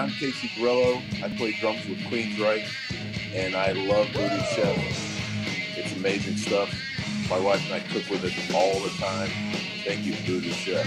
I'm Casey Grillo. I play drums with Queensryche, and I love VooDoo Chef. It's amazing stuff. My wife and I cook with it all the time. Thank you, VooDoo Chef.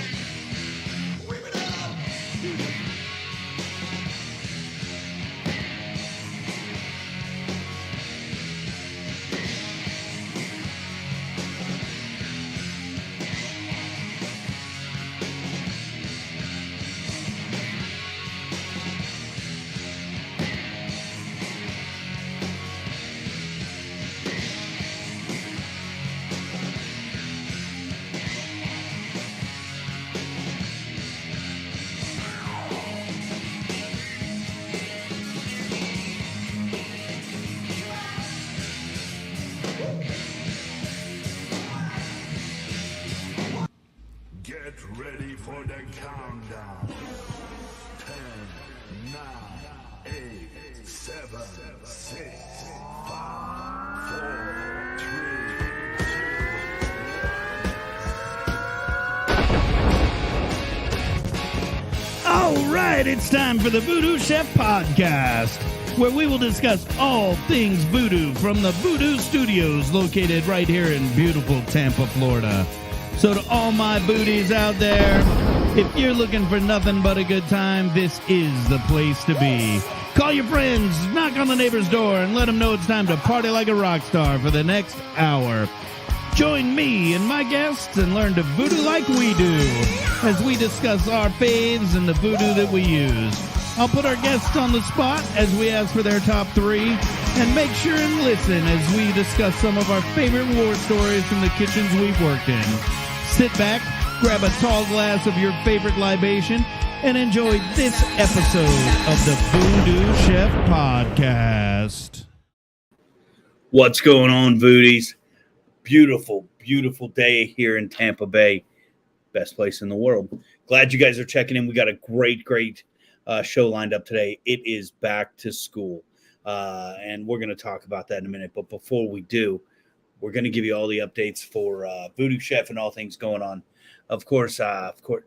Get ready for the countdown. 10, 9, 8, 7, 6, 5, 4, 3, 2. All right, it's time for the VooDoo Chef podcast, where we will discuss all things voodoo from the VooDoo Studios located right here in beautiful Tampa, Florida. So to all my booties out there, if you're looking for nothing but a good time, this is the place to be. Call your friends, knock on the neighbor's door, and let them know it's time to party like a rock star for the next hour. Join me and my guests and learn to voodoo like we do as we discuss our faves and the voodoo that we use. I'll put our guests on the spot as we ask for their top 3, and make sure and listen as we discuss some of our favorite war stories from the kitchens we've worked in. Sit back, grab a tall glass of your favorite libation, and enjoy this episode of the VooDoo Chef podcast. What's going on, Voodies? Beautiful, beautiful day here in Tampa Bay. Best place in the world. Glad you guys are checking in. We got a great show lined up today. It is back to school, and we're going to talk about that in a minute. But before we do, we're going to give you all the updates for VooDoo Chef and all things going on. Of course,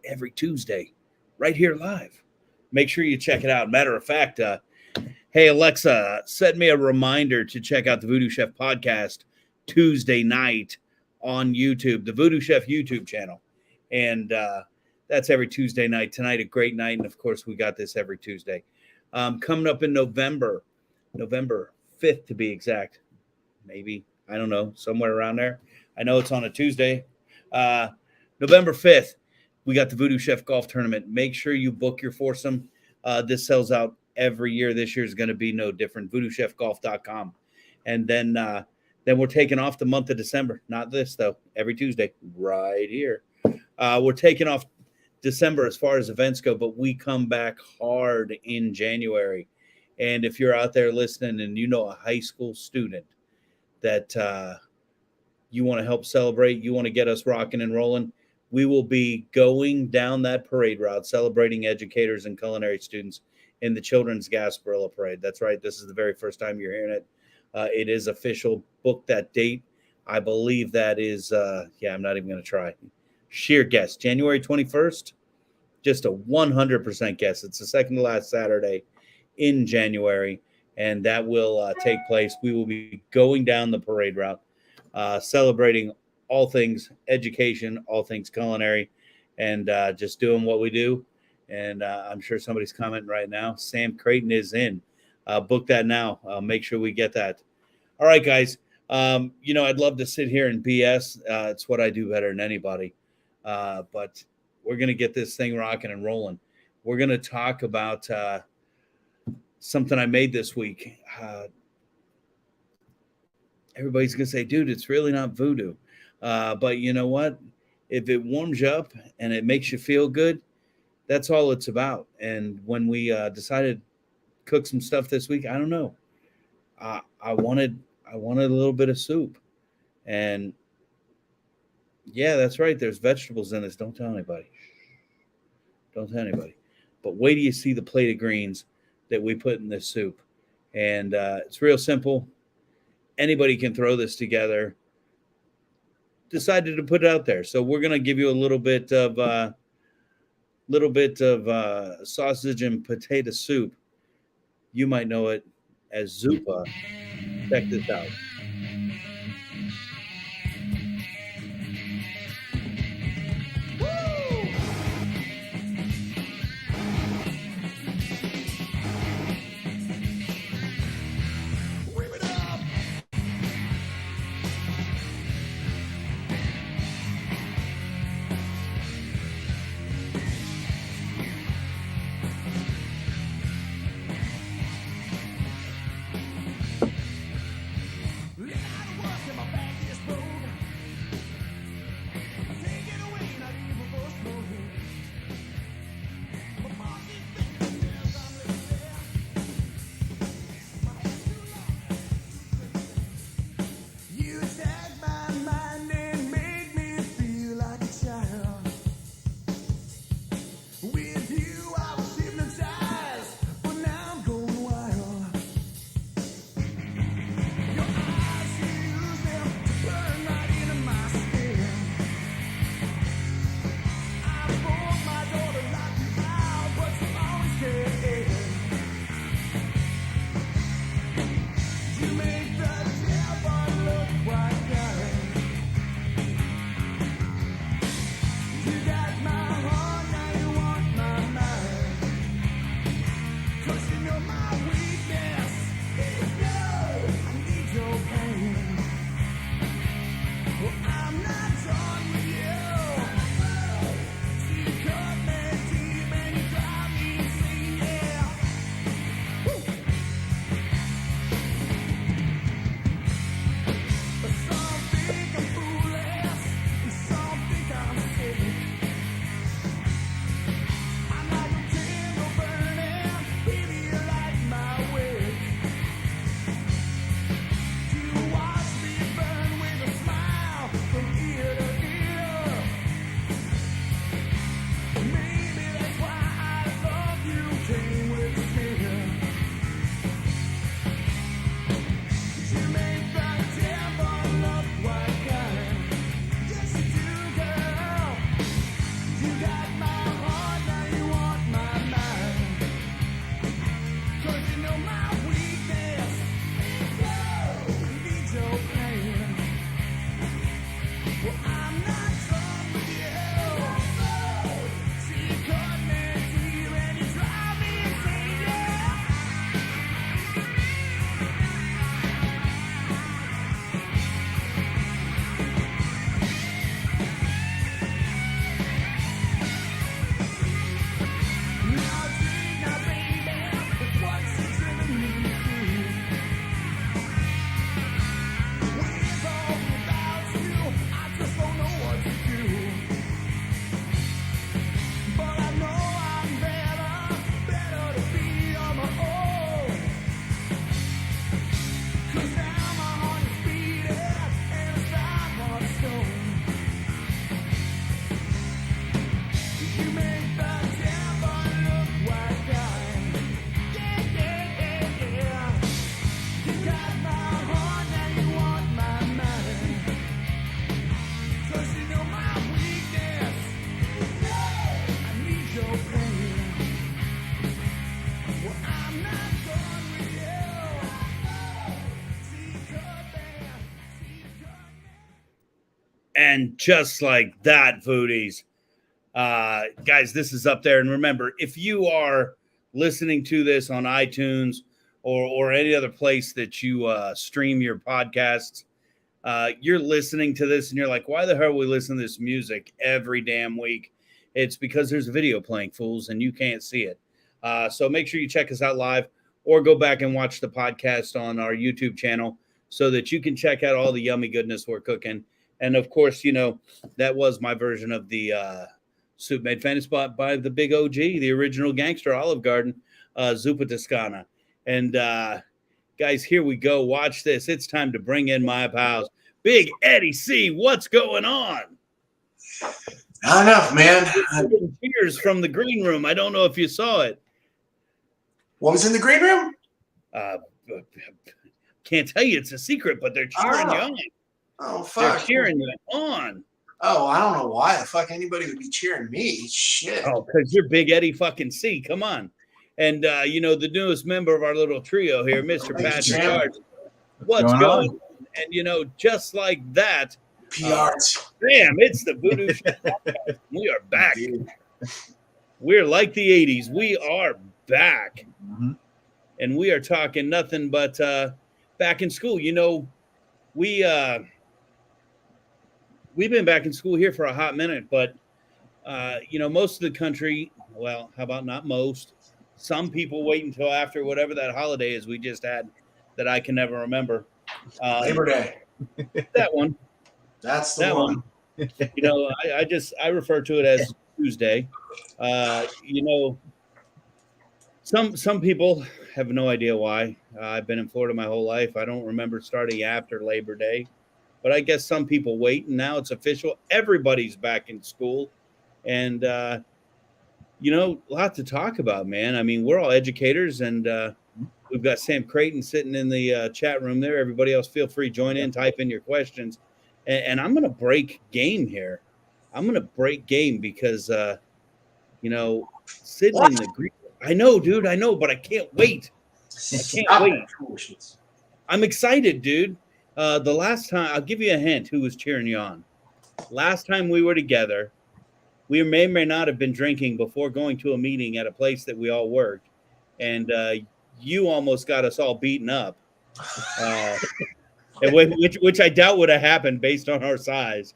every Tuesday, right here live. Make sure you check it out. Matter of fact, hey, Alexa, set me a reminder to check out the VooDoo Chef podcast Tuesday night on YouTube, the VooDoo Chef YouTube channel. And that's every Tuesday night. Tonight, a great night. And, of course, we got this every Tuesday. Coming up in November 5th to be exact. Maybe, I don't know, somewhere around there. I know it's on a Tuesday. November 5th, we got the VooDoo Chef Golf Tournament. Make sure you book your foursome. This sells out every year. This year is going to be no different. VooDooChefGolf.com. And then we're taking off the month of December. Not this, though. Every Tuesday, right here. We're taking off December as far as events go, but we come back hard in January. And if you're out there listening and you know a high school student that you want to help celebrate, you want to get us rocking and rolling, we will be going down that parade route, celebrating educators and culinary students in the Children's Gasparilla Parade. That's right. This is the very first time you're hearing it. It is official. Book that date. I believe that is, I'm not even going to try. Sheer guess. January 21st. Just a 100% guess. It's the second to last Saturday in January, and that will take place. We will be going down the parade route, celebrating all things education, all things culinary, and just doing what we do. And I'm sure somebody's commenting right now. Sam Creighton is in. Book that now. Make sure we get that. All right, guys. I'd love to sit here and BS. It's what I do better than anybody. But we're going to get this thing rocking and rolling. We're going to talk about something I made this week. Everybody's going to say, dude, it's really not voodoo. But you know what? If it warms you up and it makes you feel good, that's all it's about. And when we decided to cook some stuff this week, I don't know. I wanted a little bit of soup. And yeah, that's right. There's vegetables in this. Don't tell anybody. Don't tell anybody. But wait till you see the plate of greens that we put in this soup. And it's real simple. Anybody can throw this together. Decided to put it out there. So we're going to give you a little bit of little bit of sausage and potato soup. You might know it as Zupa. Check this out. And just like that, Foodies, guys, this is up there. And remember, if you are listening to this on iTunes or any other place that you stream your podcasts, you're listening to this and you're like, why the hell are we listening to this music every damn week? It's because there's a video playing, fools, and you can't see it. So make sure you check us out live or go back and watch the podcast on our YouTube channel so that you can check out all the yummy goodness we're cooking. And, of course, you know, that was my version of the soup made famous by the big OG, the original gangster, Olive Garden, Zuppa Toscana. And, guys, here we go. Watch this. It's time to bring in my pals. Big Eddie C., what's going on? Not enough, man. Cheers from the green room. I don't know if you saw it. What was in the green room? Can't tell you. It's a secret, but they're cheering you on. Oh, fuck. They're cheering you on. Oh, I don't know why the fuck anybody would be cheering me. Shit. Oh, because you're Big Eddie fucking C. Come on. And, the newest member of our little trio here, Mr. Thank you, Patrick champ. Hart. What's going on? And, just like that, PR. bam, it's the VooDoo Chef podcast. We are back. Dude. We're like the 80s. We are back. Mm-hmm. And we are talking nothing but back in school. We've been back in school here for a hot minute, but most of the country, well, how about not most? Some people wait until after whatever that holiday is we just had that I can never remember. Labor Day. That one. That's the That one. I refer to it as Tuesday. Some people have no idea why. I've been in Florida my whole life. I don't remember starting after Labor Day, but I guess some people wait, and now it's official. Everybody's back in school, and a lot to talk about, man. I mean, we're all educators, and we've got Sam Creighton sitting in the chat room there. Everybody else, feel free, join in, type in your questions, and I'm going to break game here. I'm going to break game because, sitting in the green. I know, dude. I know, but I can't wait. I can't wait. I'm excited, dude. The last time, I'll give you a hint who was cheering you on. Last time we were together, we may or may not have been drinking before going to a meeting at a place that we all worked. And you almost got us all beaten up, which I doubt would have happened based on our size.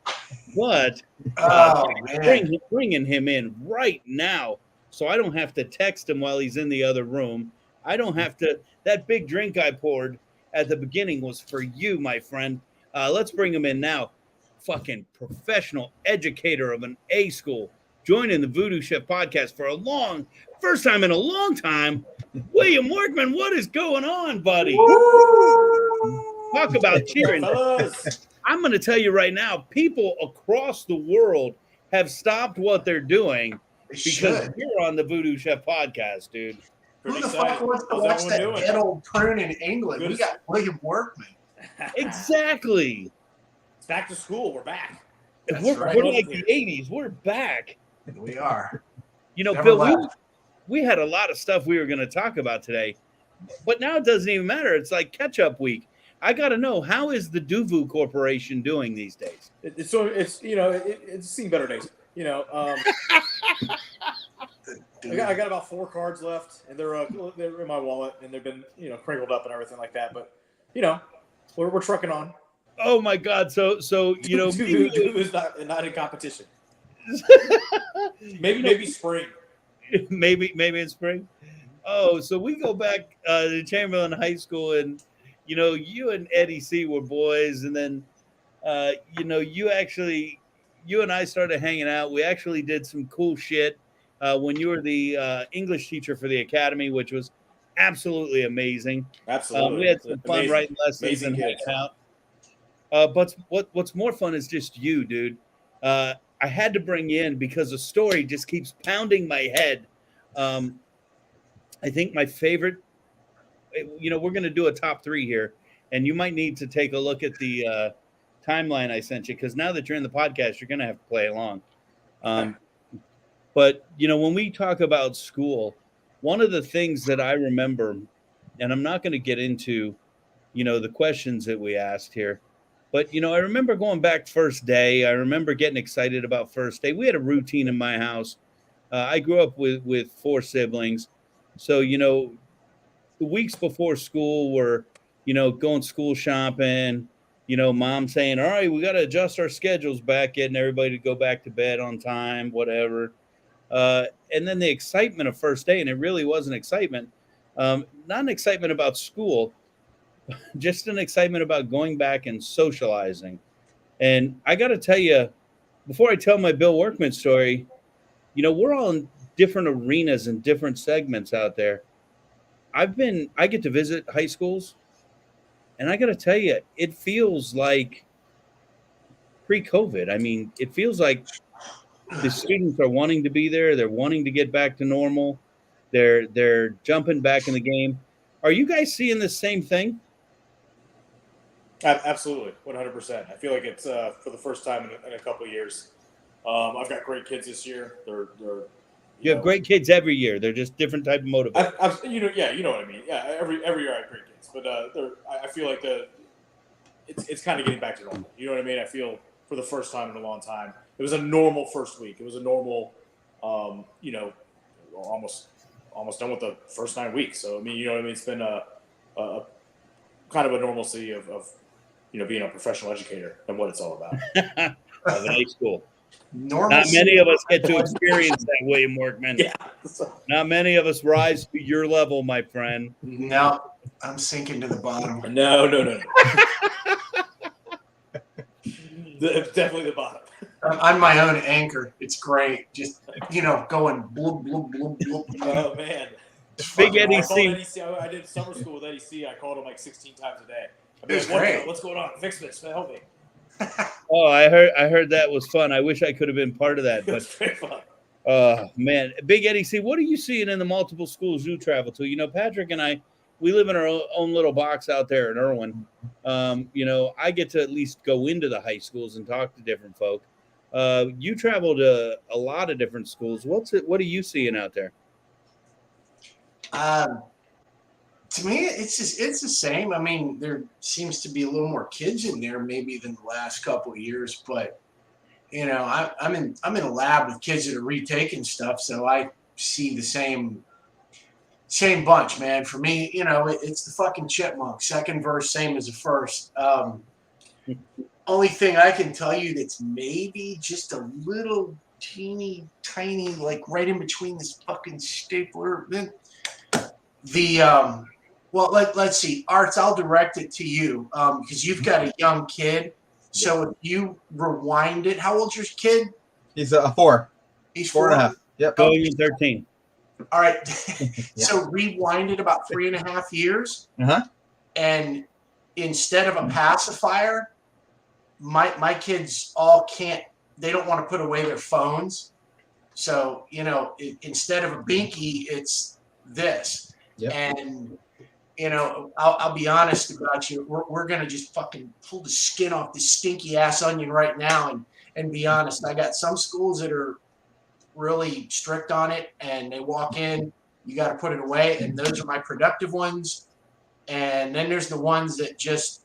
But bringing him in right now so I don't have to text him while he's in the other room. I don't have to. That big drink I poured at the beginning was for you, my friend. Let's bring him in now. Fucking professional educator of an A school, joining the VooDoo Chef podcast for first time in a long time. William Workman, what is going on, buddy? Talk about cheering. I'm going to tell you right now, people across the world have stopped what they're doing because you're on the VooDoo Chef podcast, dude. Who the fuck wants to watch that dead old prune in England? We got William Workman. Exactly. It's back to school. We're back. We're like the 80s. We're back. We are. Bill, we had a lot of stuff we were going to talk about today, but now it doesn't even matter. It's like catch-up week. I got to know, how is the VooDoo Corporation doing these days? It's seen better days. I got about 4 cards left, and they're in my wallet, and they've been crinkled up and everything like that. But we're trucking on. Oh my God! So VooDoo is not in competition. maybe spring. maybe in spring. Oh, so we go back to Chamberlain High School, and you and Eddie C were boys, and then you and I started hanging out. We actually did some cool shit when you were the English teacher for the academy, which was absolutely amazing. Absolutely, we had some fun writing lessons and hanging out. But what's more fun is just you, dude. I had to bring you in because the story just keeps pounding my head. I think my favorite, we're going to do a top 3 here, and you might need to take a look at the timeline I sent you, because now that you're in the podcast, you're going to have to play along. But, when we talk about school, one of the things that I remember, and I'm not going to get into, the questions that we asked here, but, I remember going back first day. I remember getting excited about first day. We had a routine in my house. I grew up with 4 siblings. So, the weeks before school were, going school shopping, mom saying, all right, we got to adjust our schedules back, getting everybody to go back to bed on time, whatever. And then the excitement of first day, and it really was an excitement, not an excitement about school, just an excitement about going back and socializing. And I got to tell you, before I tell my Bill Workman story, we're all in different arenas and different segments out there. I get to visit high schools, and I got to tell you, it feels like pre-COVID. I mean, it feels like the students are wanting to be there. They're wanting to get back to normal. They're jumping back in the game. Are you guys seeing the same thing? Absolutely, 100%. I feel like it's for the first time in a couple of years. I've got great kids this year. They're You have great kids every year. They're just different type of motivators. you know what I mean. Yeah, every year I have great kids, but I feel like it's kind of getting back to normal. You know what I mean? I feel for the first time in a long time, it was a normal first week. It was a normal, almost done with the first 9 weeks. So I mean, you know what I mean? It's been a kind of a normalcy of being a professional educator and what it's all about. Of an A school. Normal. Not many of us get to experience that, William Workman. Yeah. Not many of us rise to your level, my friend. No, I'm sinking to the bottom. No. Definitely the bottom. I'm my own anchor. It's great. Just going bloop bloop bloop bloop. Oh man. Big Eddie C. I did summer school with Eddie C. I called him like 16 times a day. It was great. What's going on? Fix this. Help me. Oh, I heard that was fun. I wish I could have been part of that. It was very fun. Man, Big Eddie C, what are you seeing in the multiple schools you travel to? Patrick and I, we live in our own little box out there in Irwin. I get to at least go into the high schools and talk to different folk. You travel to a lot of different schools. What are you seeing out there? To me, it's the same. I mean, there seems to be a little more kids in there maybe than the last couple of years, but I'm in a lab with kids that are retaking stuff, so I see the same bunch, man. For me, it's the fucking chipmunk. Second verse, same as the first. Only thing I can tell you that's maybe just a little teeny tiny, like right in between this fucking stapler. Let's see, Arts, I'll direct it to you because you've got a young kid. So if you rewind it, how old's your kid? He's 4. He's 4.5. Yep. Going in 13. All right. So rewind it about 3.5 years. Uh-huh. And instead of a pacifier, my kids all they don't want to put away their phones. So, instead of a binky, it's this. Yep. And I'll be honest about you. We're gonna just fucking pull the skin off this stinky ass onion right now and be honest. I got some schools that are really strict on it, and they walk in, you got to put it away, and those are my productive ones. And then there's the ones that just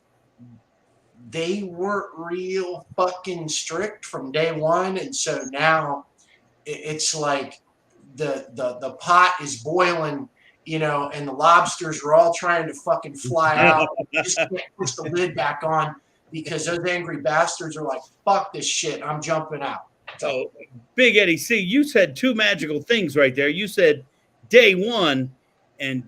they weren't real fucking strict from day one, and so now it's like the pot is boiling. And the lobsters are all trying to fucking fly out. You just can't push the lid back on because those angry bastards are like, fuck this shit. I'm jumping out. So, Big Eddie C, you said two magical things right there. You said day one and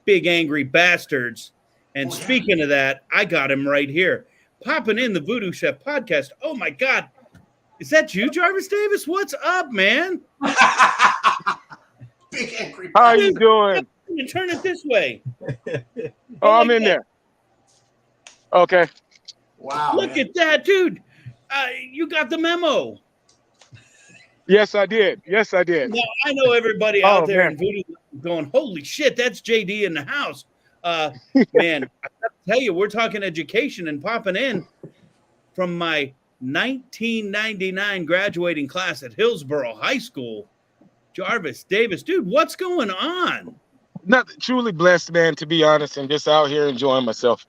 big angry bastards. And speaking of that, I got him right here. Popping in the VooDoo Chef podcast. Oh, my God. Is that you, Jarvis Davis? What's up, man? Big angry How are you doing? You turn it this way. I'm in there. Okay. Wow. Look at that, dude. You got the memo. Yes, I did. Now, I know everybody out there man. in VooDoo going, holy shit, that's JD in the house. Man, I got to tell you, we're talking education and popping in from my 1999 graduating class at Hillsborough High School. Jarvis Davis, dude, what's going on? Not truly blessed, man, to be honest, and just out here enjoying myself.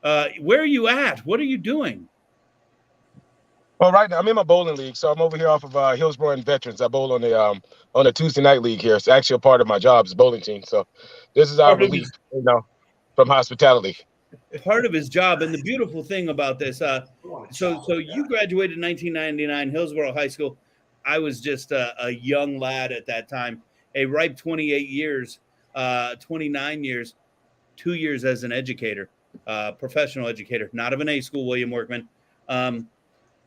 Where are you at? What are you doing? Well, right now I'm in my bowling league, so I'm over here off of Hillsborough and Veterans. I bowl on the Tuesday night league here. It's actually a part of my job, is bowling team. So this is our relief, from hospitality. Part of his job, and the beautiful thing about this, so you graduated in 1999, Hillsborough High School. I was just a young lad at that time, a ripe 28 years, 29 years, 2 years as an educator, professional educator, not of an A school, William Workman. I'm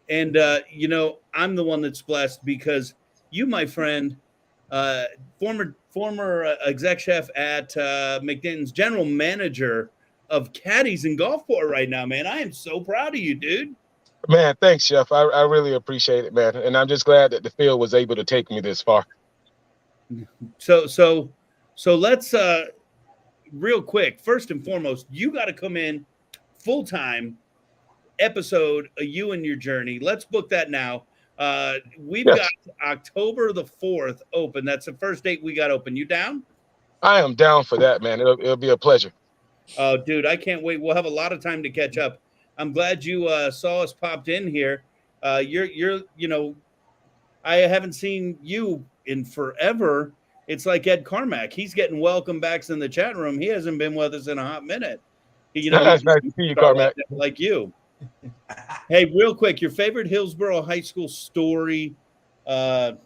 the one that's blessed because you, my friend, former exec chef at McDenton's, general manager of caddies and golf port right now, man. I am so proud of you, dude. Man, thanks, Chef. I really appreciate it, man. And I'm just glad that the field was able to take me this far. So let's real quick, first and foremost, you got to come in full-time episode of you and your journey. Let's book that now. We've Yes. got October the 4th open. That's the first date we got open. You down? I am down for that, man. It'll be a pleasure. Oh, dude, I can't wait. We'll have a lot of time to catch up. I'm glad you saw us popped in here. You're I haven't seen you in forever. It's like Ed Carmack. He's getting welcome backs in the chat room. He hasn't been with us in a hot minute. That's nice to see you, Carmack. Like you. Hey, real quick, your favorite Hillsborough High School story? I'd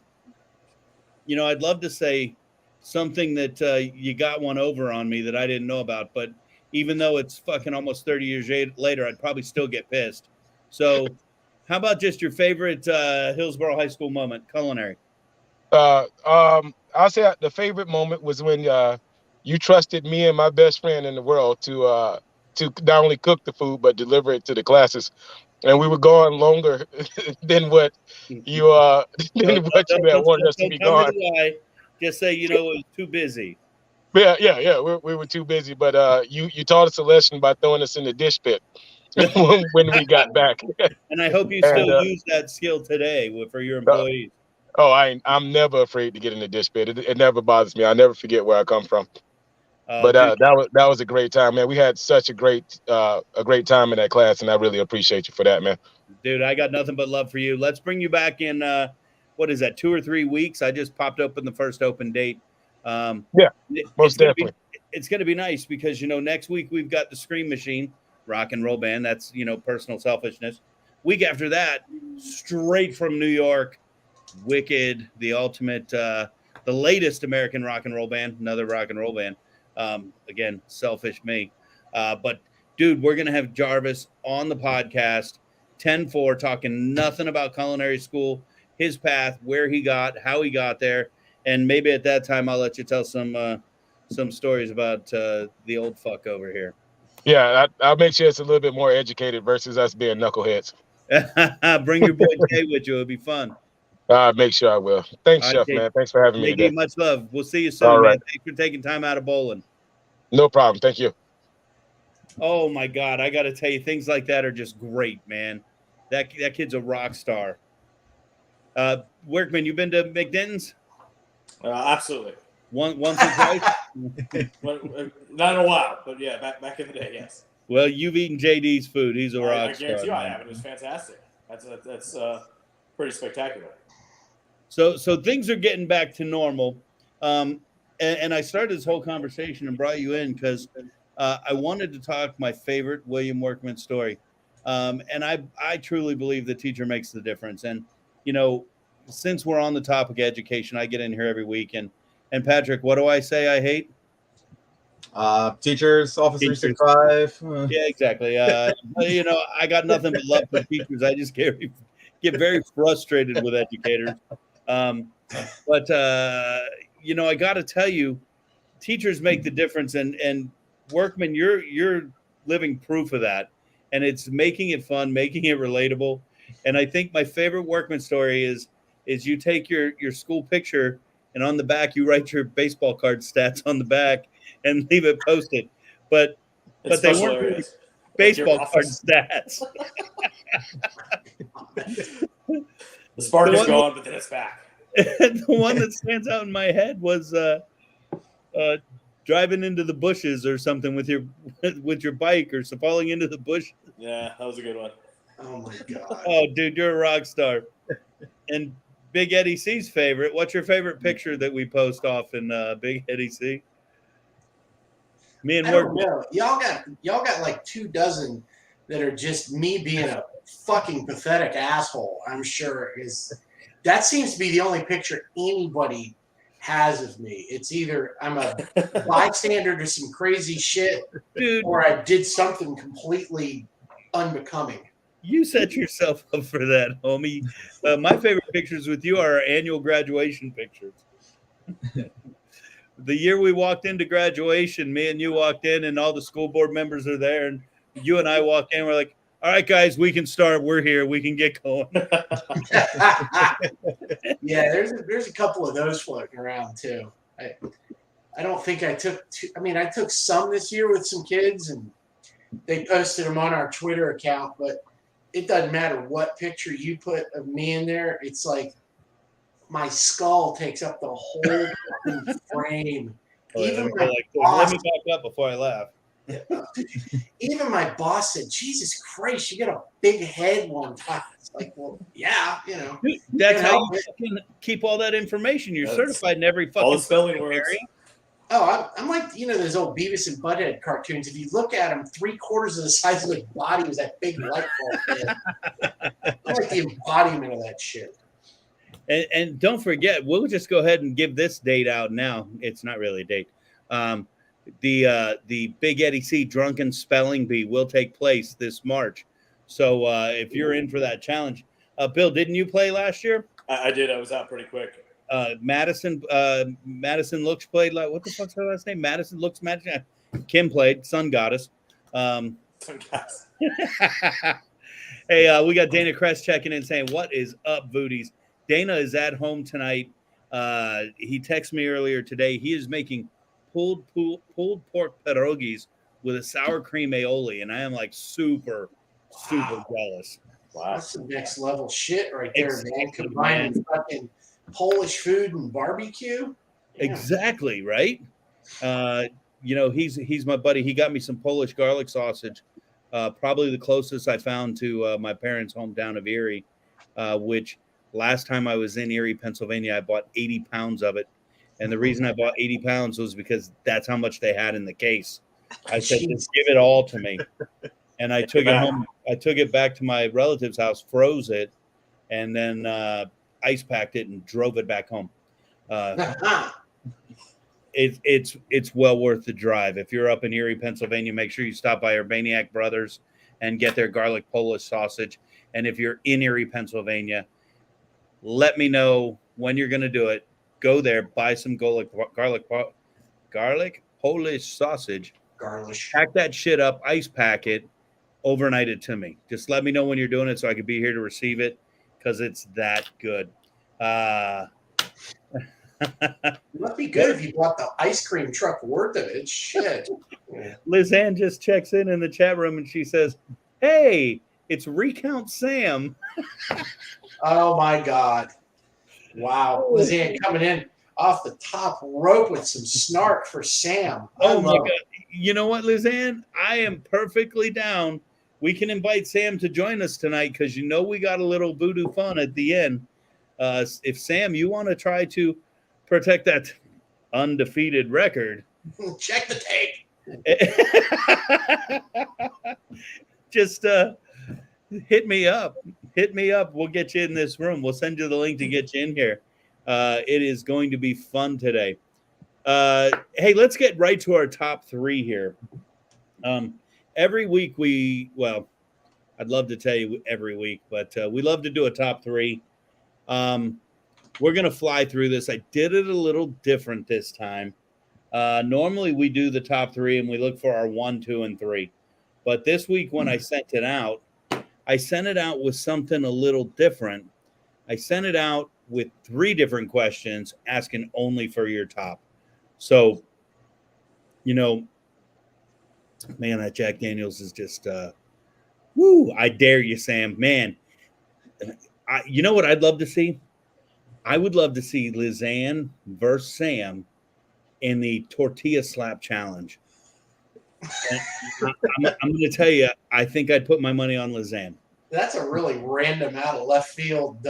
love to say something that you got one over on me that I didn't know about, but even though it's fucking almost 30 years later, I'd probably still get pissed. So how about just your favorite Hillsborough High School moment, culinary? I'll say the favorite moment was when you trusted me and my best friend in the world to not only cook the food but deliver it to the classes, and we were gone longer than what you had wanted us to be gone. Just say it was too busy. Yeah. We were too busy, but you taught us a lesson by throwing us in the dish pit when we got back. And I hope you still use that skill today for your employees. I'm never afraid to get in the dish pit. It never bothers me. I never forget where I come from. But that was a great time, man. We had such a great time in that class, and I really appreciate you for that, man. Dude, I got nothing but love for you. Let's bring you back in. What is that? 2 or 3 weeks? I just popped open the first open date. Most definitely. It's going to be nice because next week we've got the Scream Machine rock and roll band. That's personal selfishness. Week after that, straight from New York, Wicked, the ultimate, the latest American rock and roll band, another rock and roll band. Again, selfish me. But dude, we're going to have Jarvis on the podcast 10-4 talking nothing about culinary school, his path, where he got, how he got there. And maybe at that time, I'll let you tell some stories about the old fuck over here. Yeah, I'll make sure it's a little bit more educated versus us being knuckleheads. Bring your boy Jay with you. It'll be fun. I'll make sure I will. Thanks, Chef, man. Thanks for having me today. Much love. We'll see you soon, All right. man. Thanks for taking time out of bowling. No problem. Thank you. Oh, my God. I got to tell you, things like that are just great, man. That kid's a rock star. Workman, you been to McDenton's? Absolutely. Once or twice? Not in a while, but yeah, back in the day, yes. Well, you've eaten JD's food. He's a rock I star. guarantee you I have. It was fantastic. That's pretty spectacular. So things are getting back to normal. And I started this whole conversation and brought you in because I wanted to talk my favorite William Workman story. And I truly believe the teacher makes the difference. And, since we're on the topic of education, I get in here every week. And Patrick, what do I say I hate? Teachers, Office 365. Yeah, exactly. I got nothing but love for teachers. I just get very frustrated with educators. But I got to tell you, teachers make the difference. And Workman, you're living proof of that. And it's making it fun, making it relatable. And I think my favorite Workman story is you take your school picture and on the back you write your baseball card stats on the back and leave it posted. But they weren't really baseball card stats. The spark is gone, but then it's back. The one that stands out in my head was driving into the bushes or something with your bike or falling into the bush. Yeah, that was a good one. Oh my God. Oh, dude, you're a rock star. And Big Eddie C's favorite. What's your favorite picture that we post off in Big Eddie C? Me and I don't know. Y'all got like 24 that are just me being a fucking pathetic asshole. I'm sure that seems to be the only picture anybody has of me. It's either I'm a bystander to some crazy shit, dude, or I did something completely unbecoming. You set yourself up for that, homie. My favorite pictures with you are our annual graduation pictures. The year we walked into graduation, me and you walked in and all the school board members are there. And you and I walk in, we're like, all right, guys, we can start. We're here. We can get going. Yeah, there's a couple of those floating around too. I don't think I took I took some this year with some kids, and they posted them on our Twitter account, but it doesn't matter what picture you put of me in there. It's like my skull takes up the whole fucking frame. Even my let boss, me back up before I laugh. even my boss said, "Jesus Christ, you got a big head one time." It's like, well, yeah, you know. Dude, that's Can't how help you it. fucking keep all that information. You're That's certified in every fucking all the spelling area. words. Oh, I'm like, you know, those old Beavis and Butthead cartoons. If you look at them, 3/4 of the size of his body was that big light bulb head. I'm like the embodiment of that shit. And don't forget, we'll just go ahead and give this date out now. It's not really a date. The Big Eddie C Drunken Spelling Bee will take place this March. So if you're in for that challenge, Bill, didn't you play last year? I did. I was out pretty quick. Madison Looks played. Like, what the fuck's her last name? Madison Looks Magic. Kim played Sun Goddess. Hey, we got Dana Kress checking in saying, "What is up, Voodies?" Dana is at home tonight. He texted me earlier today. He is making pulled pork pierogies with a sour cream aioli, and I am like super jealous. Wow. That's some next level shit right there, Exactly, man. Combining fucking Polish food and barbecue. Yeah. Exactly, right? You know, he's my buddy. He got me some Polish garlic sausage, probably the closest I found to my parents' hometown of Erie, which last time I was in Erie, Pennsylvania, I bought 80 pounds of it. And the reason I bought 80 pounds was because that's how much they had in the case. I said, just give it all to me. And I took it home. I took it back to my relative's house, froze it, and then ice packed it and drove it back home. It's well worth the drive. If you're up in Erie, Pennsylvania, make sure you stop by Urbaniak Brothers and get their garlic Polish sausage. And if you're in Erie, Pennsylvania, let me know when you're going to do it. Go there, buy some garlic Polish sausage. Garlish. Pack that shit up, ice pack it, overnight it to me. Just let me know when you're doing it so I can be here to receive it because it's that good. It must be good if you bought the ice cream truck worth of it. Shit. Liz Ann just checks in the chat room and she says, "Hey, it's Recount Sam." Oh my God. Wow. Lizanne coming in off the top rope with some snark for Sam. Oh my God. You know what, Liz Ann? I am perfectly down. We can invite Sam to join us tonight because you know we got a little voodoo fun at the end. If Sam, you want to try to protect that undefeated record, check the tape. Just hit me up. Hit me up. We'll get you in this room. We'll send you the link to get you in here. It is going to be fun today. Hey, let's get right to our top three here. Every week I'd love to tell you every week, but we love to do a top three. We're going to fly through this. I did it a little different this time. Normally we do the top three and we look for our 1, 2, and 3. But this week when I sent it out with something a little different. I sent it out with 3 different questions asking only for your top. So, you know, man, that Jack Daniels is just, woo, I dare you, Sam. Man, you know what I'd love to see? I would love to see Lizanne versus Sam in the tortilla slap challenge. I'm going to tell you, I think I'd put my money on Lizanne. That's a really random out of left field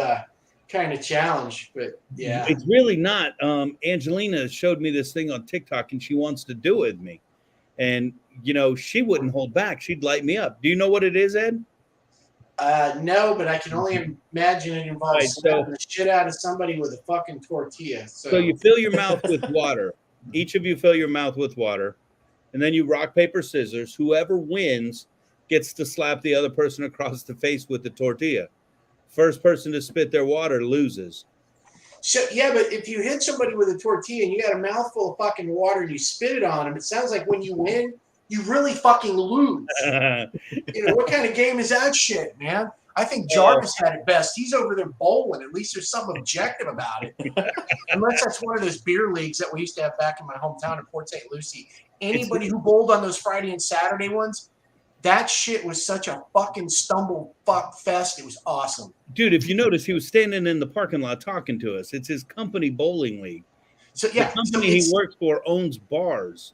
kind of challenge, but yeah. It's really not. Angelina showed me this thing on TikTok and she wants to do it with me. And, you know, she wouldn't hold back. She'd light me up. Do you know what it is, Ed? No, but I can only imagine it involves slapping the shit out of somebody with a fucking tortilla. So you fill your mouth with water. Each of you fill your mouth with water. And then you rock, paper, scissors. Whoever wins gets to slap the other person across the face with the tortilla. First person to spit their water loses. So, yeah, but if you hit somebody with a tortilla and you got a mouthful of fucking water and you spit it on them, it sounds like when you win, you really fucking lose. You know, what kind of game is that shit, man? I think Jarvis had it best. He's over there bowling. At least there's something objective about it. Unless that's one of those beer leagues that we used to have back in my hometown in Port St. Lucie. Anybody who bowled on those Friday and Saturday ones, That shit was such a fucking stumble fuck fest. It was awesome. Dude, if you notice, he was standing in the parking lot talking to us. It's his company bowling league. So The company he works for owns bars.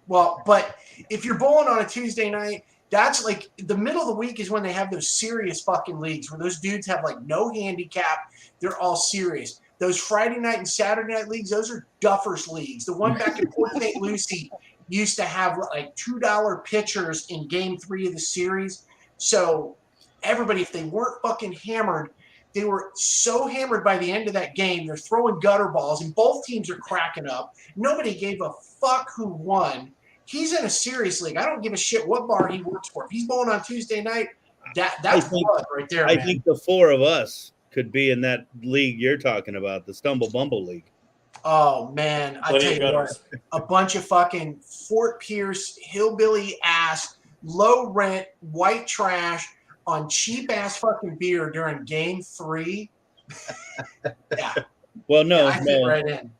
Well, but if you're bowling on a Tuesday night, that's like the middle of the week is when they have those serious fucking leagues where those dudes have like no handicap. They're all serious. Those Friday night and Saturday night leagues, those are duffers leagues. The one back in Port St. Lucie used to have like $2 pitchers in game 3 of the series. So everybody, if they weren't fucking hammered, they were so hammered by the end of that game, they're throwing gutter balls and both teams are cracking up. Nobody gave a fuck who won. He's in a serious league. I don't give a shit what bar he works for. If he's bowling on Tuesday night, that's blood right there, I man. think the 4 of us could be in that league you're talking about, the Stumble Bumble League. Oh, man. I tell you what, a bunch of fucking Fort Pierce, hillbilly ass, low rent, white trash on cheap ass fucking beer during game 3. Yeah. Well, no, I fit right in.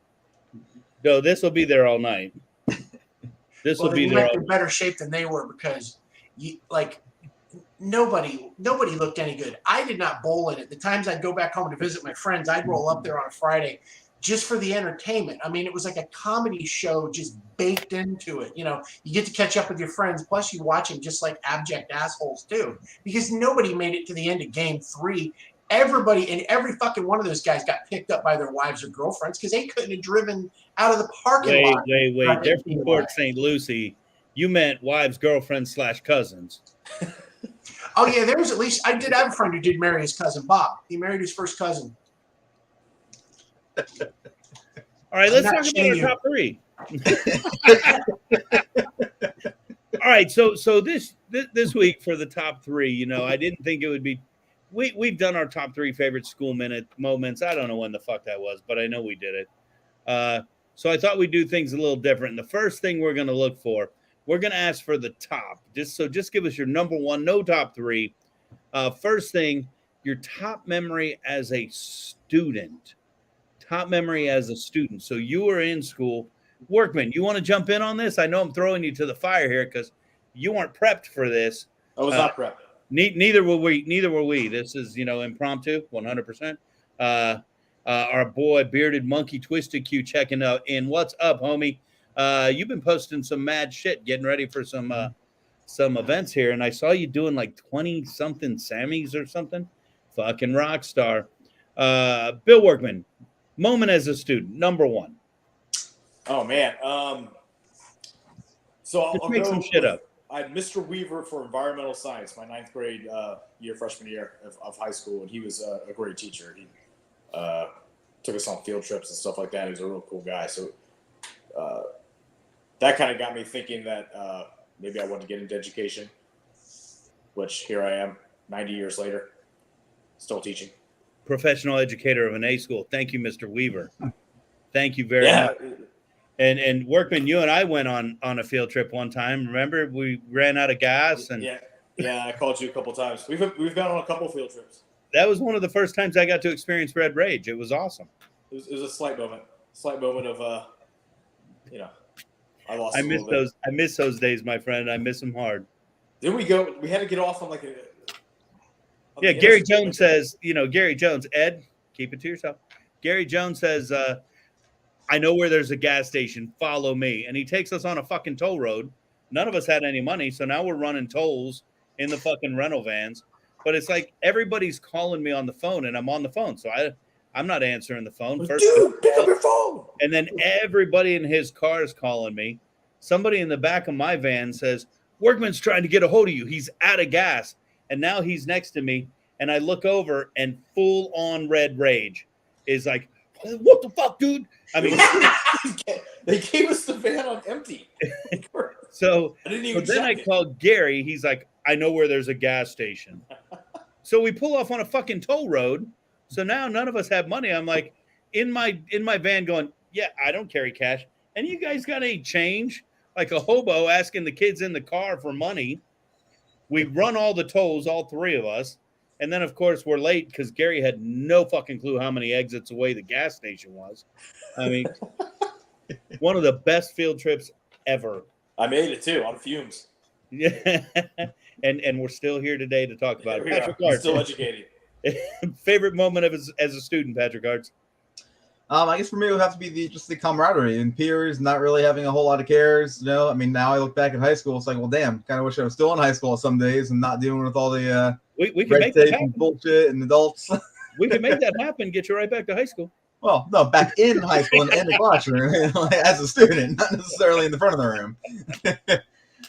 No, this will be there all night. This will be there. In better shape than they were because, nobody looked any good. I did not bowl in it. The times I'd go back home to visit my friends, I'd roll up there on a Friday just for the entertainment. I mean, it was like a comedy show just baked into it. You know, you get to catch up with your friends, plus you watch them just like abject assholes too, because nobody made it to the end of game 3. Everybody and every fucking one of those guys got picked up by their wives or girlfriends because they couldn't have driven out of the parking lot. Wait. They're from Port St. Lucie. You meant wives, girlfriends / cousins. Oh, yeah, there was at least – I did have a friend who did marry his cousin, Bob. He married his first cousin. All right, let's talk about our top 3. All right, so this week for the top 3, you know, I didn't think it would be – we've done our top 3 favorite school minute moments. I don't know when the fuck that was, but I know we did it. So I thought we'd do things a little different. And the first thing we're going to look for, we're going to ask for the top. Just give us your number 1, no top 3. First thing, your top memory as a student. Top memory as a student. So you were in school. Workman, you want to jump in on this? I know I'm throwing you to the fire here because you weren't prepped for this. I was not prepped. Neither were we. This is, impromptu, 100%. Our boy Bearded Monkey Twisted Q checking out in. What's up, homie? You've been posting some mad shit, getting ready for some events here, and I saw you doing like 20 something Sammys or something. Fucking rock star. Bill Workman, moment as a student, number 1. Oh man. So I'll make some shit up. I had Mr. Weaver for environmental science, my 9th grade freshman year of high school, and he was a great teacher. He took us on field trips and stuff like that. He was a real cool guy. So that kind of got me thinking that maybe I wanted to get into education, which here I am 90 years later, still teaching. Professional educator of an A school. Thank you, Mr. Weaver. Thank you very much. And Workman, you and I went on a field trip one time. Remember, we ran out of gas and yeah, I called you a couple times. We've gone on a couple field trips. That was one of the first times I got to experience Red Rage. It was awesome. It was a slight moment of I lost. I miss those days, my friend. I miss them hard. Then we had to get off on like a. Yeah, Gary Jones says, Gary Jones, Ed, keep it to yourself. Gary Jones says, I know where there's a gas station. Follow me. And he takes us on a fucking toll road. None of us had any money. So now we're running tolls in the fucking rental vans. But it's like everybody's calling me on the phone and I'm on the phone. So I'm not answering the phone. First, dude, pick up your phone. And then everybody in his car is calling me. Somebody in the back of my van says, Workman's trying to get a hold of you. He's out of gas. And now he's next to me. And I look over and full on Red Rage is like, what the fuck, dude? I mean, they gave us the van on empty. So then I called Gary. He's like, I know where there's a gas station. So we pull off on a fucking toll road. So now none of us have money. I'm like in my van going, yeah, I don't carry cash. And you guys got any change? Like a hobo asking the kids in the car for money. We run all the tolls, all 3 of us. And then, of course, we're late because Gary had no fucking clue how many exits away the gas station was. I mean, one of the best field trips ever. I made it, too, on fumes. Yeah, and we're still here today to talk about it. Patrick He's Arts, still educating. favorite moment of as a student, Patrick Arts. I guess for me it would have to be just the camaraderie and peers, not really having a whole lot of cares. I mean, now I look back at high school, it's like, well, damn, kind of wish I was still in high school some days and not dealing with all the We can red make that tape happen. and bullshit and adults. We can make that happen. Get you right back to high school. Well, no, back in high school and in the classroom as a student, not necessarily in the front of the room.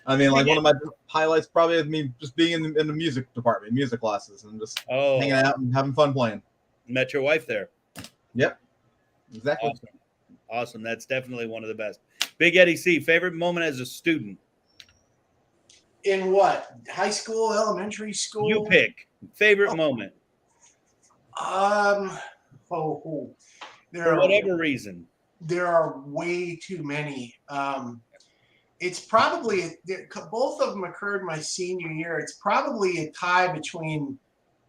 I mean, like one of my highlights probably is me just being in the music department, music classes, and just hanging out and having fun playing. Met your wife there. Yep, exactly. Awesome. That's definitely one of the best. Big Eddie C, favorite moment as a student? In what? High school, elementary school? You pick. Favorite moment. For whatever reason. There are way too many. It's probably, both of them occurred my senior year. It's probably a tie between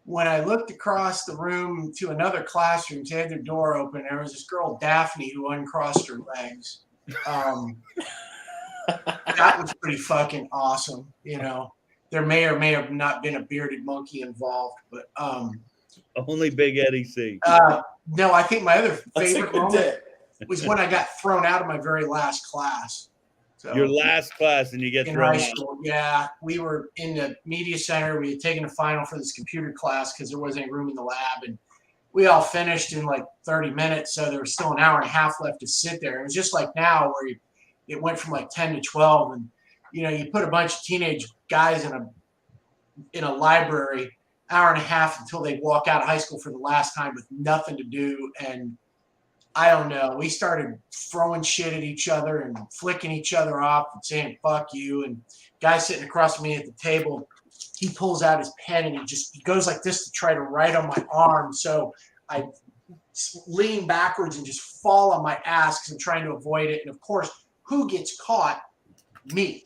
when I looked across the room to another classroom, they had their door open. There was this girl, Daphne, who uncrossed her legs. That was pretty fucking awesome. There may or may have not been a bearded monkey involved, but only Big Eddie C. No, I think my other favorite moment was when I got thrown out of my very last class. So, your last class, and you get in thrown high out. school. Yeah, we were in the media center. We had taken a final for this computer class because there wasn't any room in the lab, and we all finished in like 30 minutes. So there was still an hour and a half left to sit there. It was just like now where it went from like 10 to 12, and you put a bunch of teenage guys in a library, hour and a half until they walk out of high school for the last time with nothing to do. And I don't know, we started throwing shit at each other and flicking each other off and saying fuck you. And guy sitting across from me at the table, he pulls out his pen and he goes like this to try to write on my arm. So I lean backwards and just fall on my ass because I'm trying to avoid it. And of course, who gets caught? Me.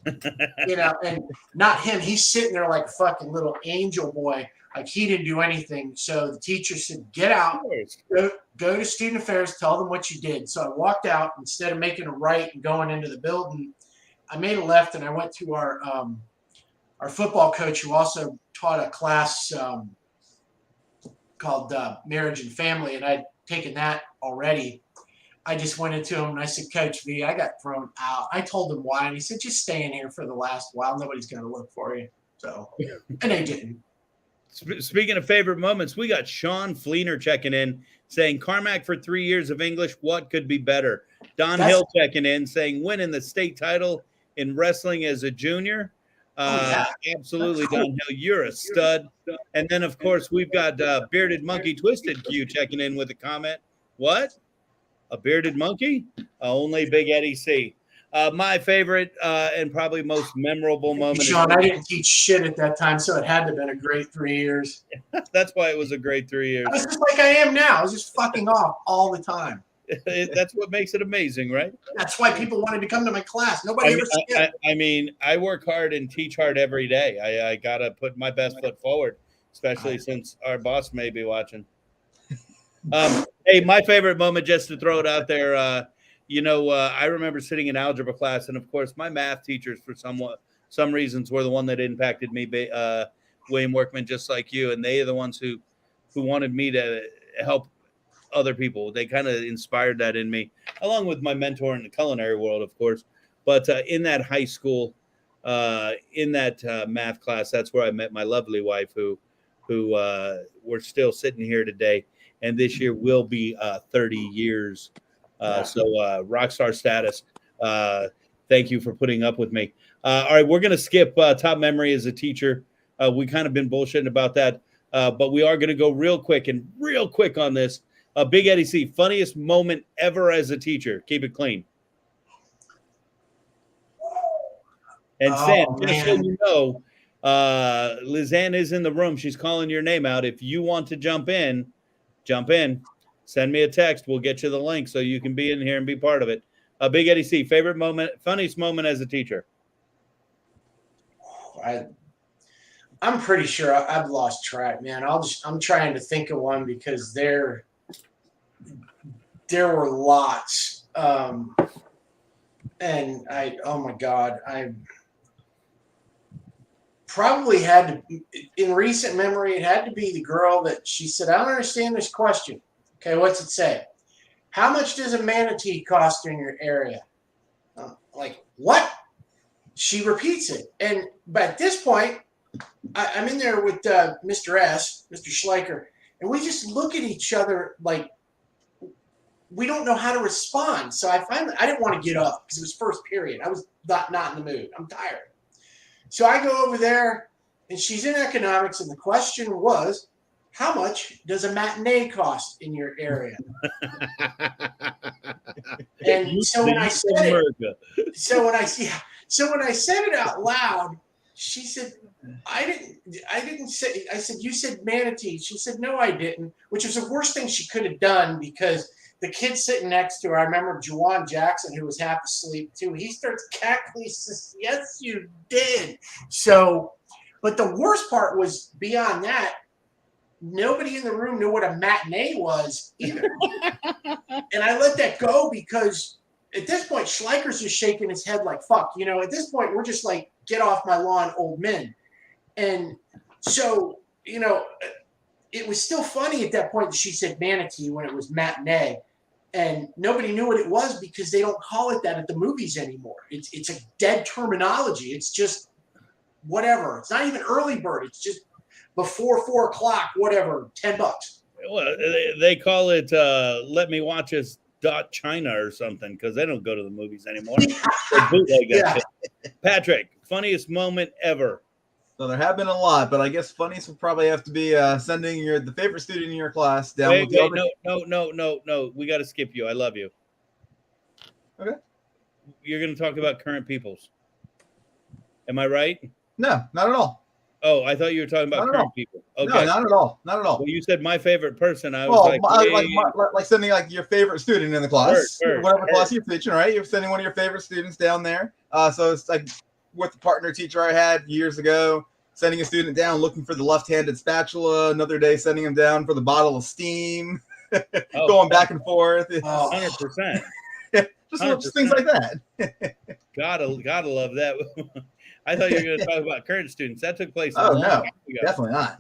And not him. He's sitting there like a fucking little angel boy. Like he didn't do anything. So the teacher said, get out, go to student affairs, tell them what you did. So I walked out. Instead of making a right and going into the building, I made a left and I went to our football coach, who also taught a class called Marriage and Family, and I'd taken that already. I just went into him and I said, Coach V, I got thrown out. I told him why, and he said, just stay in here for the last while. Nobody's going to look for you. So, and they didn't. Speaking of favorite moments, we got Sean Fleener checking in saying, Carmack for 3 years of English, what could be better? Don Hill checking in saying, winning the state title in wrestling as a junior. Absolutely, Don Hill, you're a stud. And then, of course, we've got Bearded Monkey Twisted Q checking in with a comment. What? A bearded monkey? Only Big Eddie C. My favorite and probably most memorable moment. Sean, I didn't teach shit at that time, so it had to have been a great 3 years. That's why it was a great 3 years. I was just like I am now. I was just fucking off all the time. That's what makes it amazing, right? That's why people wanted to come to my class. Nobody ever skipped. I mean, I work hard and teach hard every day. I got to put my best foot forward, especially since our boss may be watching. Hey, my favorite moment, just to throw it out there, I remember sitting in algebra class, and of course, my math teachers, for some reasons, were the one that impacted me, William Workman, just like you, and they are the ones who wanted me to help other people. They kind of inspired that in me, along with my mentor in the culinary world, of course. But in that high school, in that math class, that's where I met my lovely wife, who we're still sitting here today. And this year will be 30 years. So rock star status. Thank you for putting up with me. All right, we're going to skip top memory as a teacher. We kind of been bullshitting about that. But we are going to go real quick on this. Big Eddie C, funniest moment ever as a teacher. Keep it clean. And Sam, just so you know, Lizanne is in the room. She's calling your name out. If you want to jump in. Send me a text. We'll get you the link so you can be in here and be part of it. Big Eddie C, favorite moment, funniest moment as a teacher. I'm pretty sure I've lost track, man. I'm trying to think of one because there were lots. And oh my God, probably had to, in recent memory, it had to be the girl that she said, I don't understand this question. Okay, what's it say? How much does a manatee cost in your area? Like, what? She repeats it. But at this point, I'm in there with Mr. S, Mr. Schleicher, and we just look at each other like we don't know how to respond. So I didn't want to get up because it was first period. I was not in the mood. I'm tired. So I go over there, and she's in economics, and the question was, how much does a matinee cost in your area? And so when I said it, so when I said it out loud, she said, I didn't say. I said, you said manatee. She said, no, I didn't, which was the worst thing she could have done because the kid sitting next to her, I remember Juwan Jackson, who was half asleep too. He starts cackling. He says, yes, you did. So, but the worst part was beyond that, nobody in the room knew what a matinee was either. And I let that go because at this point, Schleicher's just shaking his head like, fuck. You know, at this point, we're just like, get off my lawn, old men. And so, you know, it was still funny at that point that she said manatee when it was matinee. And nobody knew what it was because they don't call it that at the movies anymore. It's a dead terminology. It's just whatever. It's not even early bird. It's just before 4 o'clock, whatever, $10. Well, they call it let me watch us China or something because they don't go to the movies anymore. Yeah. Patrick, funniest moment ever. So there have been a lot, but I guess funniest would probably have to be sending the favorite student in your class down with the other. No. We got to skip you. I love you. Okay. You're going to talk about current peoples. Am I right? No, not at all. Oh, I thought you were talking about current people. Okay. No, not at all. Not at all. Well, you said my favorite person. I was like sending like your favorite student in the class, whatever class you're teaching, right? You're sending one of your favorite students down there. So it's like with the partner teacher I had years ago, sending a student down looking for the left-handed spatula. Another day, sending him down for the bottle of steam. Going back and forth. 100%. Just things like that. Gotta love that. I thought you were going to talk about current students. That took place. Oh no, definitely not.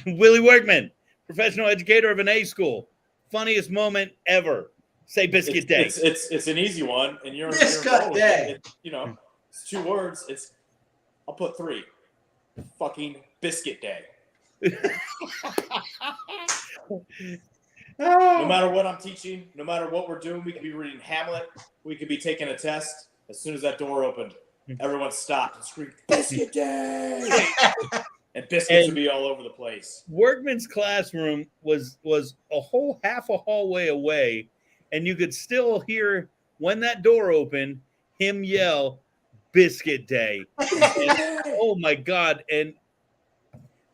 Willie Workman, professional educator of an A school. Funniest moment ever. Say biscuit day. It's an easy one, and you're biscuit day. It's 2 words. I'll put 3. Fucking biscuit day. No matter what I'm teaching, no matter what we're doing, we could be reading Hamlet, we could be taking a test. As soon as that door opened, everyone stopped and screamed, "Biscuit day!" And biscuits would be all over the place. Workman's classroom was a whole half a hallway away, and you could still hear when that door opened him yell, "Biscuit day!" And, oh my God! And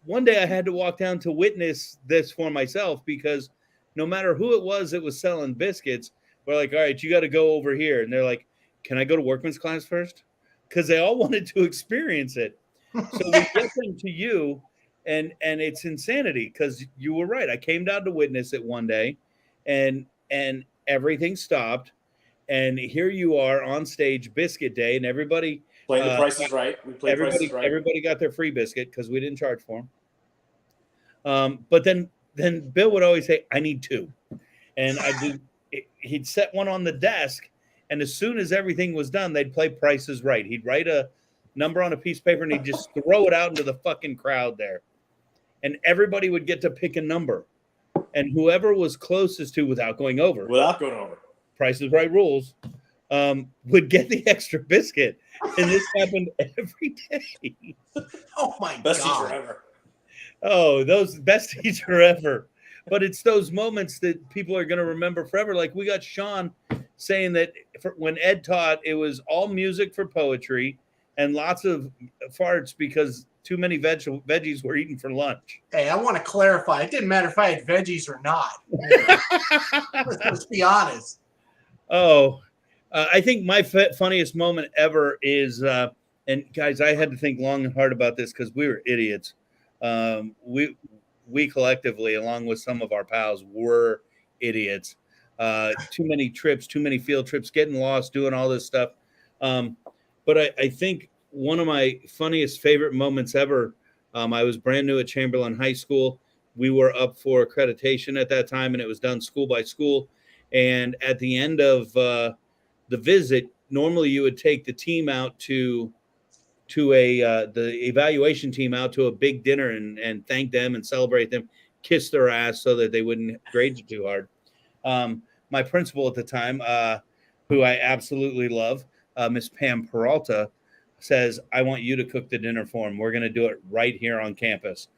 one day I had to walk down to witness this for myself because no matter who it was that was selling biscuits, we're like, all right, you got to go over here. And they're like, can I go to Workman's class first? Because they all wanted to experience it. So we get them to you, and it's insanity because you were right. I came down to witness it one day, and everything stopped. And here you are on stage, biscuit day, and everybody playing the Price is Right. We played Price is Right. Everybody got their free biscuit because we didn't charge for them. But then Bill would always say, "I need 2," and he'd set one on the desk, and as soon as everything was done, they'd play Price is Right. He'd write a number on a piece of paper and he'd just throw it out into the fucking crowd there, and everybody would get to pick a number, and whoever was closest to without going over, Price is Right rules, would get the extra biscuit, and this happened every day. Oh my Best God. teacher ever. Oh, those best teacher ever. But it's those moments that people are going to remember forever. Like we got Sean saying that when Ed taught, it was all music for poetry and lots of farts because too many veggies were eaten for lunch. Hey, I want to clarify. It didn't matter if I had veggies or not. Let's be honest. Oh, I think my funniest moment ever is, and guys, I had to think long and hard about this because we were idiots. We collectively, along with some of our pals, were idiots. Too many trips, too many field trips, getting lost, doing all this stuff. But I think one of my funniest favorite moments ever. I was brand new at Chamberlain High School. We were up for accreditation at that time, and it was done school by school. And at the end of the visit, normally you would take the team out to the evaluation team out to a big dinner and thank them and celebrate them, kiss their ass so that they wouldn't grade you too hard. My principal at the time, who I absolutely love, Miss Pam Peralta, says, I want you to cook the dinner for him. We're going to do it right here on campus.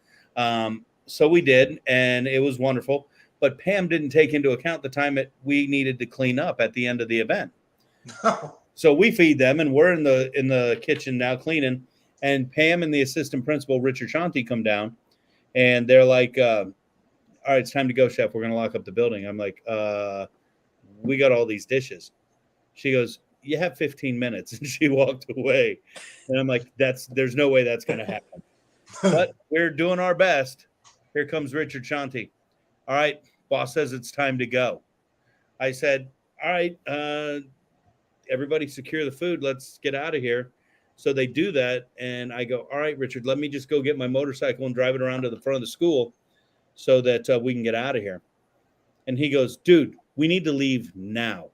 So we did, and it was wonderful. But Pam didn't take into account the time that we needed to clean up at the end of the event. So we feed them, and we're in the kitchen now cleaning. And Pam and the assistant principal, Richard Shanti, come down, and they're like, all right, it's time to go, chef. We're going to lock up the building. I'm like, we got all these dishes. She goes, you have 15 minutes. And she walked away. And I'm like, there's no way that's going to happen. But we're doing our best. Here comes Richard Shanti. All right, boss says it's time to go. I said, all right, everybody secure the food. Let's get out of here. So they do that. And I go, all right, Richard, let me just go get my motorcycle and drive it around to the front of the school so that we can get out of here. And he goes, dude, we need to leave now.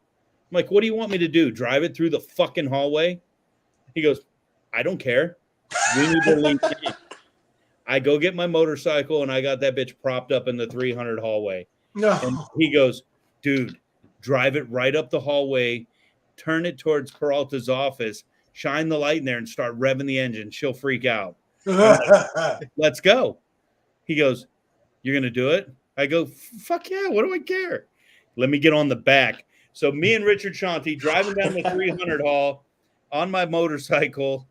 I'm like, what do you want me to do? Drive it through the fucking hallway? He goes, I don't care. We need to leave now. I go get my motorcycle, and I got that bitch propped up in the 300 hallway. No. And he goes, dude, drive it right up the hallway, turn it towards Peralta's office, shine the light in there, and start revving the engine. She'll freak out. Like, let's go. He goes, you're going to do it? I go, fuck yeah, what do I care? Let me get on the back. So me and Richard Shanti driving down the 300 hall on my motorcycle,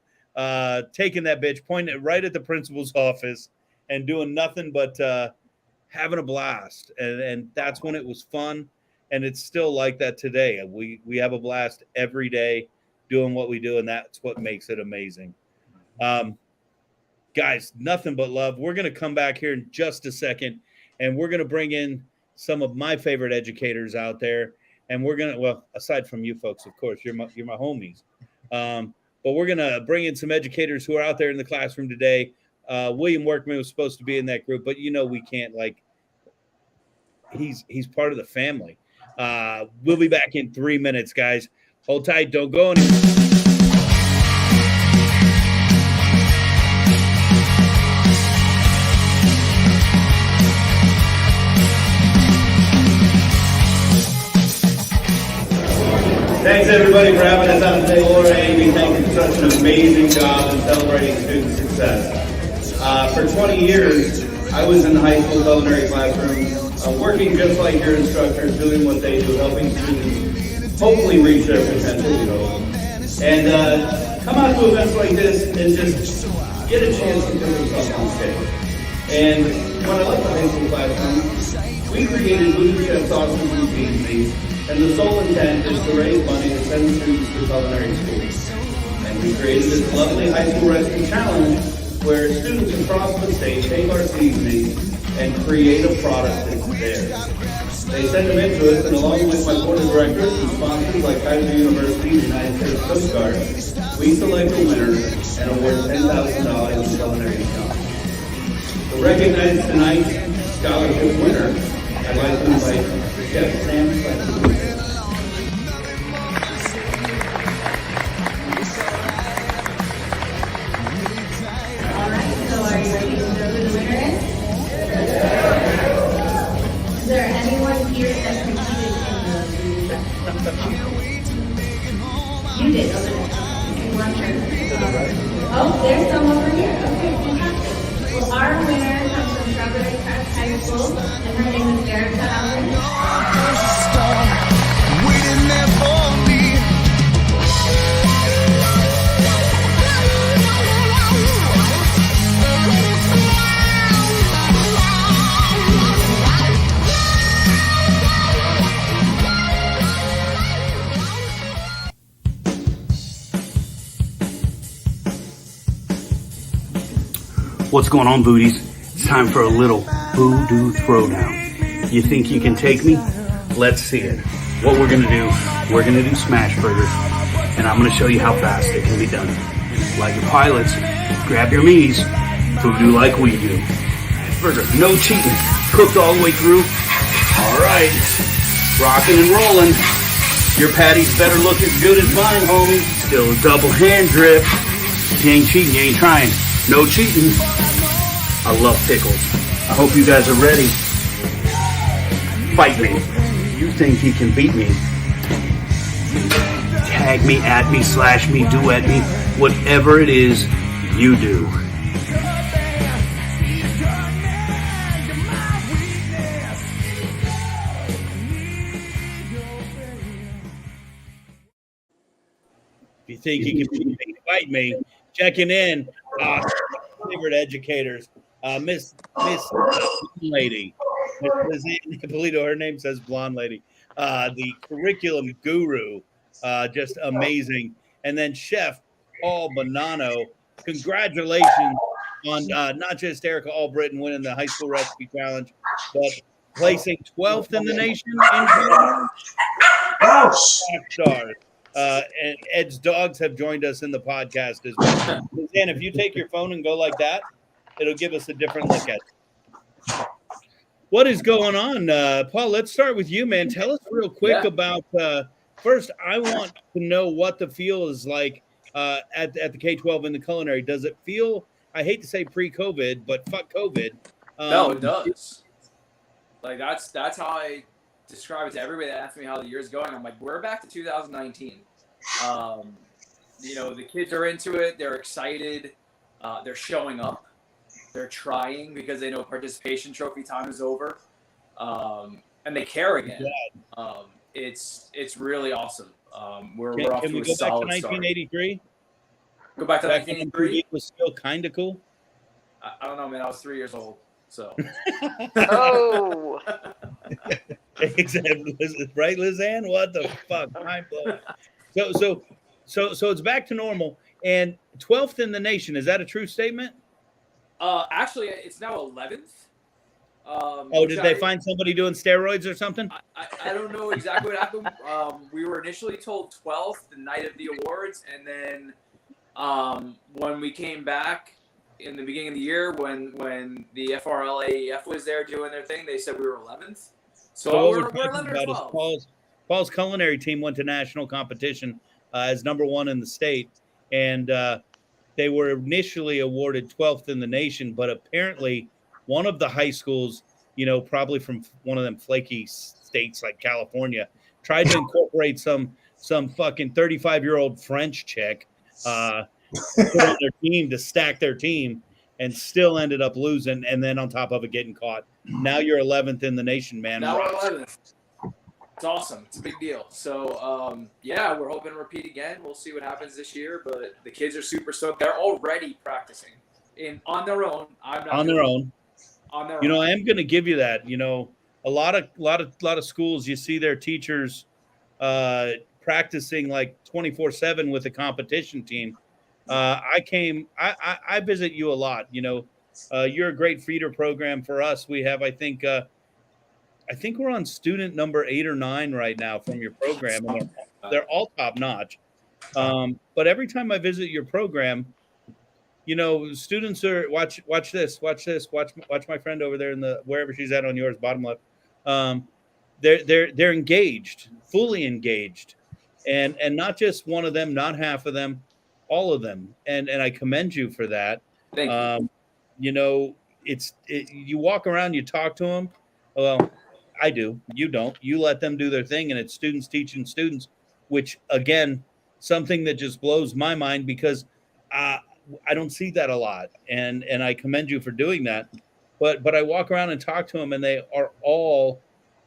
taking that bitch, pointing it right at the principal's office and doing nothing but having a blast. And that's when it was fun. And it's still like that today. We have a blast every day doing what we do, and that's what makes it amazing. Guys, nothing but love. We're going to come back here in just a second, and we're going to bring in some of my favorite educators out there. And we're going to, well, aside from you folks, of course, you're my homies. But we're going to bring in some educators who are out there in the classroom today. William Workman was supposed to be in that group, but we can't, he's part of the family. We'll be back in 3 minutes, guys. Hold tight. Don't go anywhere. Thanks, everybody, for having us out today. Laura and Amy, thank you for such an amazing job in celebrating student success. For 20 years, I was in the high school culinary classroom, working just like your instructors, doing what they do, helping students hopefully reach their potential, and come out to events like this and just get a chance to put themselves on stage. And when I left the high school classroom, we created VooDoo Chef sauces and seasonings. And the sole intent is to raise money to send students to culinary schools. And we created this lovely high school recipe challenge where students across the state take our seasonings and create a product that's theirs. They send them in to us, and along with my board of directors and sponsors like Kaiser University and the United States Coast Guard, we select a winner and award $10,000 in culinary scholarship. To recognize tonight's scholarship winner, I'd like to invite Chef Sam Fletcher. All right, so are you ready to know who the winner is? Is there anyone here that competed in the You did, okay. One turn. Oh, there's some over here. Okay, fantastic. Well, our winner comes from Strawberry Crest High School, and her name is Erica Youngs. Waiting there for me. What's going on, Voodies? It's time for a little VooDoo throwdown. You think you can take me? Let's see it. What we're going to do, we're going to do smash burgers, and I'm going to show you how fast it can be done. like your pilots, grab your me's, VooDoo Like We Do. Burger, no cheating, cooked all the way through. All right, rocking and rolling. Your patties better look as good as mine, homie. Still a double hand drip. If you ain't cheating, you ain't trying. No cheating. I love pickles. I hope you guys are ready. Fight me. You think you can beat me? Tag me, at me, slash me, duet me. Whatever it is, you do. If you think you can beat me, fight me. Checking in. Favorite educators. Miss Lady. Miss Lizanne Polito, her name says blonde lady. The curriculum guru. Just amazing. And then Chef Paul Bonanno. Congratulations on not just Erica Albritton winning the high school recipe challenge, but placing 12th in the nation in stars. And Ed's dogs have joined us in the podcast as well. And if you take your phone and go like that, it'll give us a different look at it. What is going on? Paul, let's start with you, man. Tell us real quick about, first, I want to know what the feel is like at the K-12 in the culinary. Does it feel, I hate to say pre-COVID, but fuck COVID. No, it does. Like, that's how I describe it to everybody that asks me how the year's going. I'm like, we're back to 2019. The kids are into it. They're excited. They're showing up. They're trying because they know participation trophy time is over. And they care again. It's really awesome. We're off to a solid start. Can we go back to 1983? Go back to 1983? It was still kind of cool. I don't know, man. I was 3 years old. So. Oh. Exactly. Right, Lizanne? What the fuck? Mind blowing. So it's back to normal. And 12th in the nation. Is that a true statement? Actually, it's now 11th. Did they find somebody doing steroids or something? I don't know exactly what happened. We were initially told 12th the night of the awards, and then when we came back in the beginning of the year, when the FRLAEF was there doing their thing, they said we were 11th. So we're 11 or 12. Paul's culinary team went to national competition as number one in the state, and they were initially awarded 12th in the nation, but apparently one of the high schools, probably from one of them flaky states like California, tried to incorporate some fucking 35-year-old French chick put on their team to stack their team, and still ended up losing, and then on top of it getting caught. Now you're 11th in the nation, man. Now we're 11th. It's awesome. It's a big deal. So, we're hoping to repeat again. We'll see what happens this year, but the kids are super stoked. They're already practicing on their own. On their own. I am going to give you that. A lot of schools, you see their teachers practicing like 24/7 with a competition team. I visit you a lot. You're a great feeder program for us. We have, I think we're on student number 8 or 9 right now from your program, and they're all top notch. But every time I visit your program, students are watch this, watch my friend over there in the wherever she's at on yours, bottom left. They're engaged, fully engaged, and not just one of them, not half of them, all of them, and I commend you for that. Thank you. You walk around, you talk to them. Well, I do. You don't. You let them do their thing, and it's students teaching students, which, again, something that just blows my mind because I don't see that a lot, and I commend you for doing that. But I walk around and talk to them, and they are all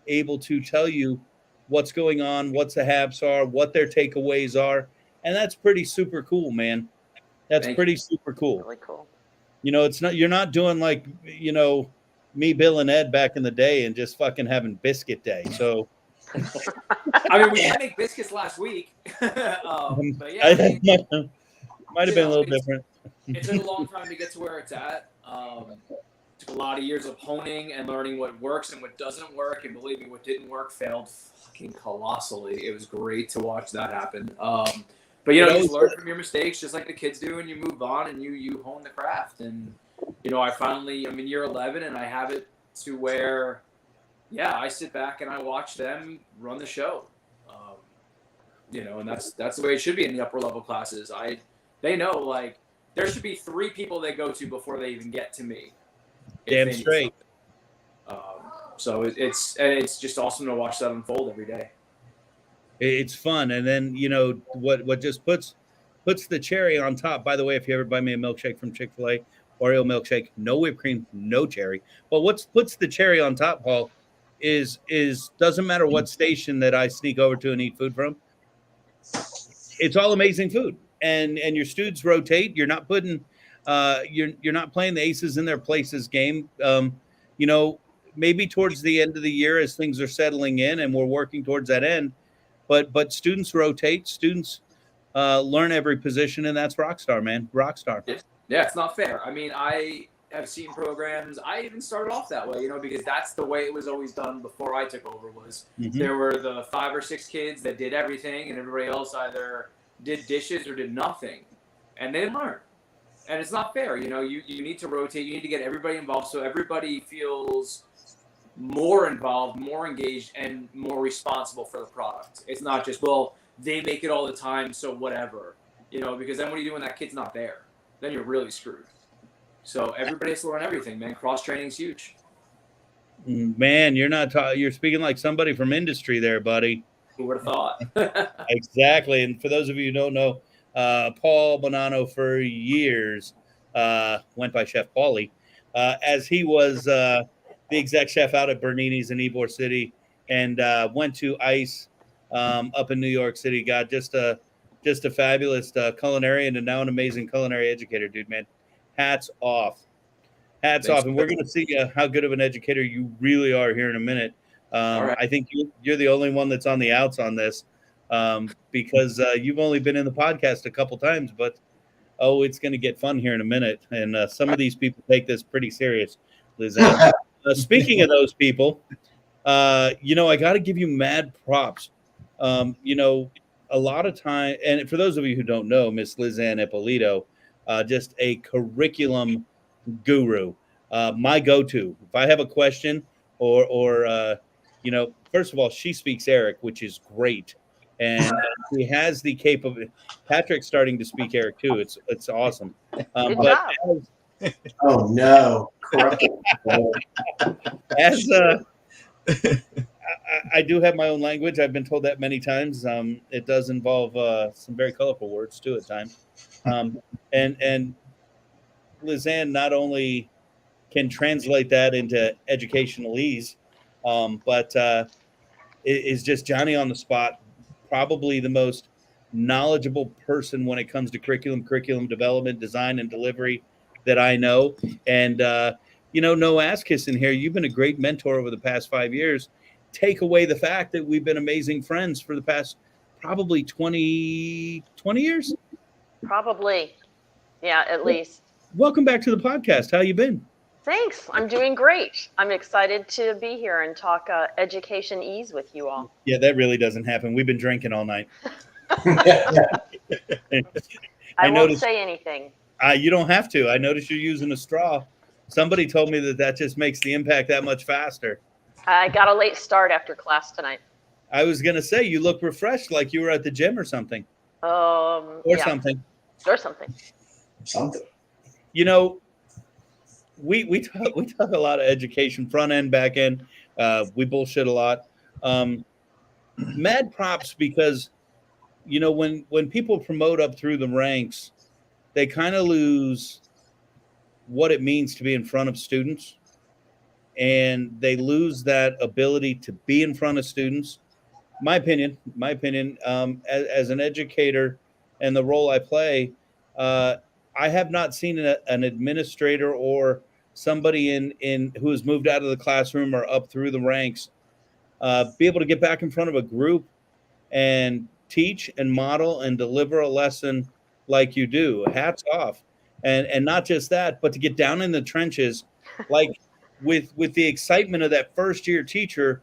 able to tell you what's going on, what the haps are, what their takeaways are, and that's pretty super cool, man. That's pretty super cool. Really cool. You're not doing like, me, Bill, and Ed back in the day and just fucking having biscuit day. So, we did make biscuits last week. But yeah, might have been a little different. It took a long time to get to where it's at. Took a lot of years of honing and learning what works and what doesn't work. And believe me, what didn't work failed fucking colossally. It was great to watch that happen. But you know, you just learn from your mistakes, just like the kids do, and you move on and you hone the craft. And you know, I'm in year 11, and I have it to where, yeah, I sit back and I watch them run the show. You know, and that's the way it should be in the upper level classes. They know, like, there should be 3 people they go to before they even get to me. Damn straight. So it's just awesome to watch that unfold every day. It's fun, and then you know what just puts the cherry on top. By the way, if you ever buy me a milkshake from Chick-fil-A, Oreo milkshake, no whipped cream, no cherry. But what puts the cherry on top, Paul, is doesn't matter what station that I sneak over to and eat food from. It's all amazing food, and your students rotate. You're not putting, you're not playing the aces in their places game. You know, maybe towards the end of the year as things are settling in, and we're working towards that end. But students rotate. Students learn every position, and that's rockstar, man. Rockstar. Yeah, it's not fair. I mean, I have seen programs. I even started off that way, you know, because that's the way it was always done before I took over. There were the 5 or 6 kids that did everything, and everybody else either did dishes or did nothing, and they learn. And it's not fair, you know. You need to rotate. You need to get everybody involved so everybody feels more involved, more engaged, and more responsible for the product. It's not just, well, they make it all the time, so whatever, you know. Because then what do you do when that kid's not there? Then you're really screwed. So everybody has to learn everything, man. Cross training is huge. Man, you're speaking like somebody from industry there, buddy. Who would have thought? Exactly. And for those of you who don't know, Paul Bonanno for years went by Chef Paulie, as he was the exec chef out at Bernini's in Ybor City, and went to ICE up in New York City. Got just a fabulous culinarian and now an amazing culinary educator, dude, man. Hats off. Thanks. And we're going to see how good of an educator you really are here in a minute. Right. I think you're the only one that's on the outs on this because you've only been in the podcast a couple times, but it's going to get fun here in a minute. And some of these people take this pretty serious, Liz. Speaking of those people, you know, I got to give you mad props. You know, a lot of time, and for those of you who don't know, Miss Lizanne Ippolito, just a curriculum guru, my go-to. If I have a question or you know, first of all, she speaks Eric, which is great. And she has the capability. Patrick's starting to speak Eric too. It's awesome. Oh no! As I do have my own language. I've been told that many times. It does involve some very colorful words too at times. And Lizanne not only can translate that into educationalese, but is just Johnny on the spot. Probably the most knowledgeable person when it comes to curriculum development, design, and delivery that I know. And, you know, no ass kissing here. You've been a great mentor over the past 5 years. Take away the fact that we've been amazing friends for the past probably 20 years. Probably. Yeah, at least. Welcome back to the podcast. How you been? Thanks. I'm doing great. I'm excited to be here and talk education ease with you all. Yeah, that really doesn't happen. We've been drinking all night. I won't say anything. You don't have to. I noticed you're using a straw. Somebody told me that just makes the impact that much faster. I got a late start after class tonight. I was going to say, you look refreshed like you were at the gym or something. Or something. Something. You know, we talk a lot of education, front end, back end. We bullshit a lot. Mad props because, you know, when people promote up through the ranks, they kind of lose what it means to be in front of students, and they lose that ability to be in front of students. My opinion, as an educator and the role I play, I have not seen an administrator or somebody in who has moved out of the classroom or up through the ranks be able to get back in front of a group and teach and model and deliver a lesson like you do. Hats off. And not just that, but to get down in the trenches, like with the excitement of that first year teacher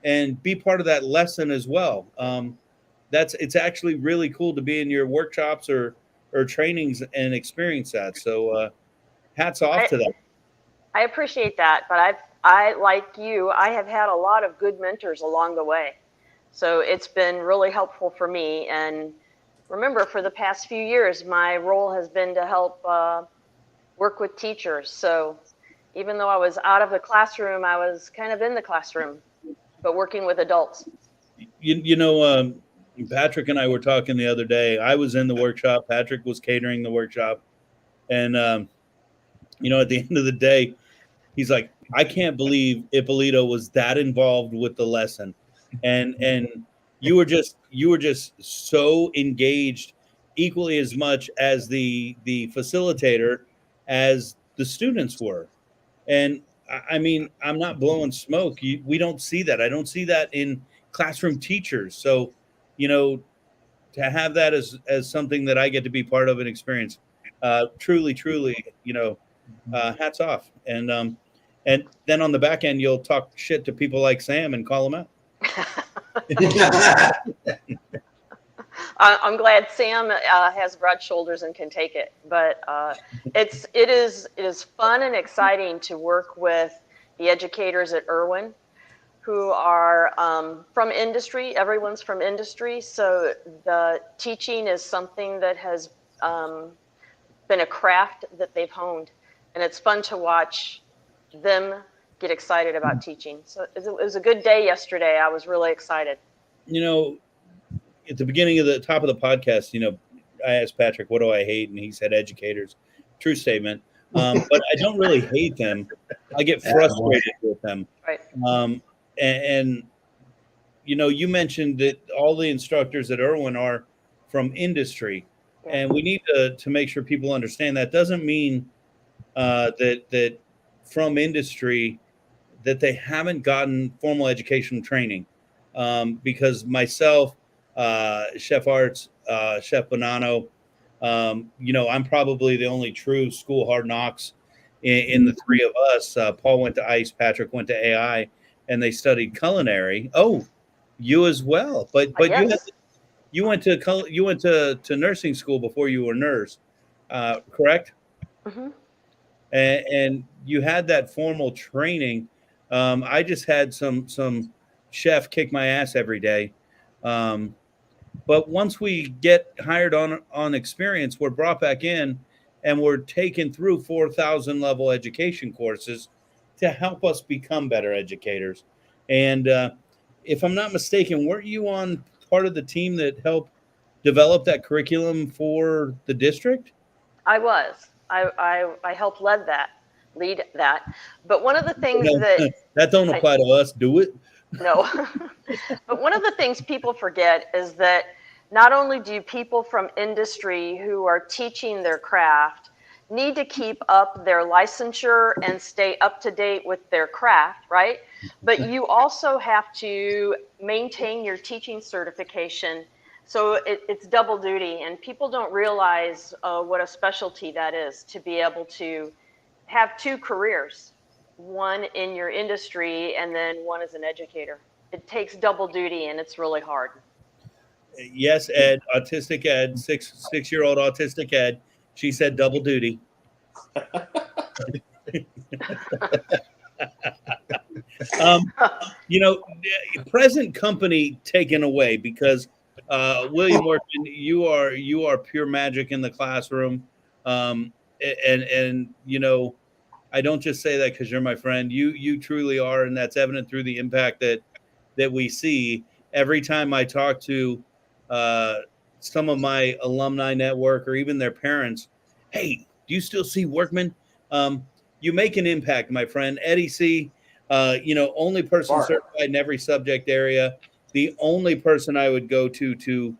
and be part of that lesson as well. it's actually really cool to be in your workshops or trainings and experience that. So hats off to that. I appreciate that, but I like you, I have had a lot of good mentors along the way. So it's been really helpful for me. And remember, for the past few years, my role has been to help work with teachers. So even though I was out of the classroom, I was kind of in the classroom, but working with adults. You know, Patrick and I were talking the other day. I was in the workshop. Patrick was catering the workshop. And, you know, at the end of the day, he's like, I can't believe Ippolito was that involved with the lesson. And you were just so engaged, equally as much as the facilitator as the students were. And I mean, I'm not blowing smoke. We don't see that. I don't see that in classroom teachers. So, you know, to have that as something that I get to be part of and experience, truly, you know, hats off. And then on the back end, you'll talk shit to people like Sam and call them out. I'm glad Sam has broad shoulders and can take it, but it is fun and exciting to work with the educators at Irwin, who are from industry. Everyone's from industry, so the teaching is something that has been a craft that they've honed, and it's fun to watch them get excited about teaching. So it was a good day yesterday. I was really excited. You know, at the beginning of the top of the podcast, you know, I asked Patrick, what do I hate? And he said educators. True statement. But I don't really hate them. I get frustrated with them. Right. And you know, you mentioned that all the instructors at Irwin are from industry. Yeah. And we need to make sure people understand that doesn't mean that from industry that they haven't gotten formal educational training. Because myself, Chef Arts, Chef Bonanno, you know, I'm probably the only true school hard knocks in the three of us. Paul went to ICE, Patrick went to AI, and they studied culinary. Oh, you as well, but yes. you went to nursing school before you were a nurse, correct? Mm-hmm. And you had that formal training. I just had some chef kick my ass every day. But once we get hired on experience, we're brought back in and we're taken through 4,000 level education courses to help us become better educators. And if I'm not mistaken, weren't you on part of the team that helped develop that curriculum for the district? I was. I helped lead that. But one of the things that don't apply to us, do it? No. But one of the things people forget is that not only do people from industry who are teaching their craft need to keep up their licensure and stay up to date with their craft, right? But you also have to maintain your teaching certification. So it's double duty, and people don't realize what a specialty that is to be able to have two careers, one in your industry and then one as an educator. It takes double duty, and it's really hard. Yes, Ed, autistic Ed, six-year-old autistic Ed. She said double duty. You know, present company taken away because William Workman, you are pure magic in the classroom, and you know, I don't just say that because you're my friend. You truly are, and that's evident through the impact that we see every time I talk to some of my alumni network or even their parents. Hey, do you still see Workman? You make an impact, my friend. Eddie C, you know, only person certified in every subject area. The only person I would go to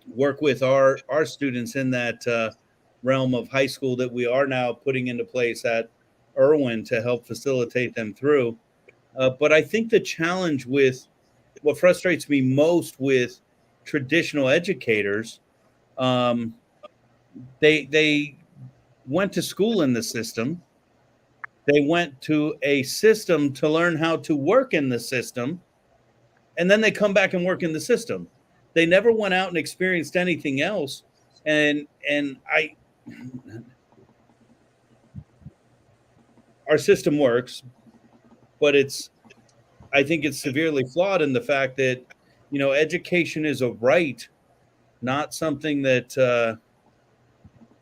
work with our students in that realm of high school that we are now putting into place at Irwin to help facilitate them through. But I think the challenge with what frustrates me most with traditional educators, they went to school in the system. They went to a system to learn how to work in the system. and then they come back and work in the system. They never went out and experienced anything else. And our system works, but I think it's severely flawed in the fact that, education is a right, not something that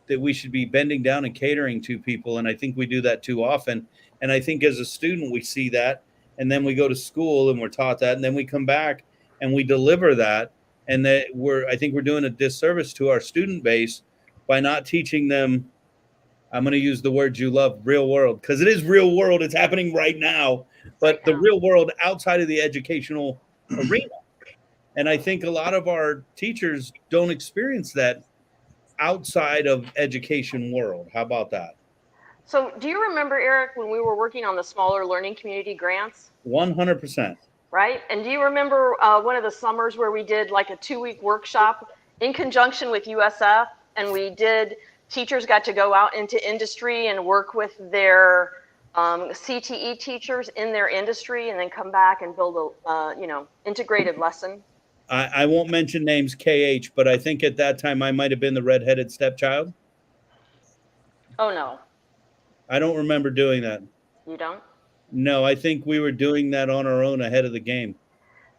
we should be bending down and catering to people. And I think we do that too often. And I think as a student, we see that, and then we go to school and we're taught that, and then we come back and we deliver that. And that I think we're doing a disservice to our student base by not teaching them, I'm going to use the word you love, real world, because it is real world. It's happening right now, but the real world outside of the educational arena. And I think a lot of our teachers don't experience that outside of education world. How about that? So do you remember, Eric, when we were working on the smaller learning community grants? 100%. Right? And do you remember one of the summers where we did like a 2-week workshop in conjunction with USF, and teachers got to go out into industry and work with their CTE teachers in their industry, and then come back and build a integrated lesson? I won't mention names, KH, but I think at that time I might have been the redheaded stepchild. Oh, no. I don't remember doing that. You don't? No, I think we were doing that on our own ahead of the game.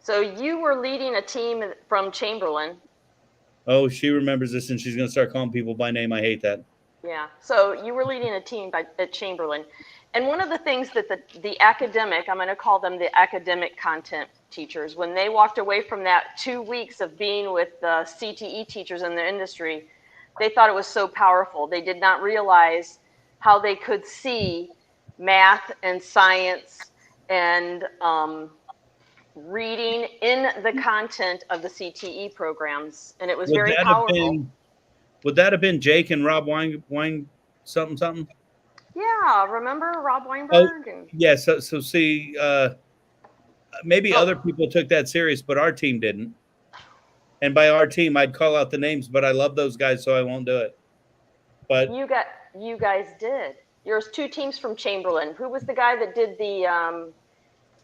So you were leading a team from Chamberlain. Oh, she remembers this, and she's going to start calling people by name. I hate that. Yeah. So you were leading a team at Chamberlain. And one of the things that the academic, I'm going to call them the academic content teachers, when they walked away from that 2 weeks of being with the CTE teachers in the industry, they thought it was so powerful. They did not realize how they could see math and science and reading in the content of the CTE programs. And it was very powerful. Would that have been Jake and Rob Wine something? Yeah, remember Rob Weinberg? Yeah, so see, maybe other people took that serious, but our team didn't. And by our team, I'd call out the names, but I love those guys, so I won't do it. But you guys did. There's 2 teams from Chamberlain. Who was the guy that did the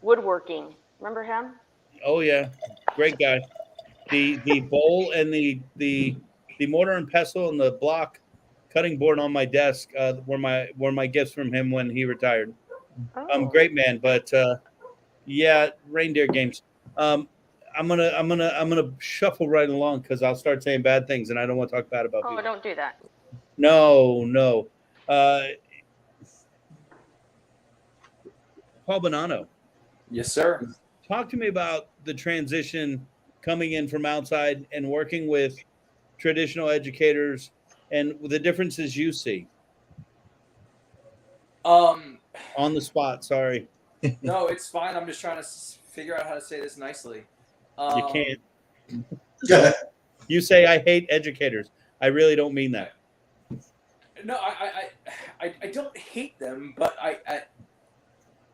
woodworking? Remember him? Oh yeah, great guy. The bowl and the mortar and pestle and the block cutting board on my desk were my gifts from him when he retired. Oh. Great man, but yeah, reindeer games. I'm gonna shuffle right along because I'll start saying bad things, and I don't want to talk bad about people. Oh, don't do that. No. Paul Bonanno. Yes, sir. Talk to me about the transition coming in from outside and working with traditional educators and the differences you see. On the spot, sorry. No, it's fine. I'm just trying to figure out how to say this nicely. You can't. You say I hate educators. I really don't mean that. No, I don't hate them, but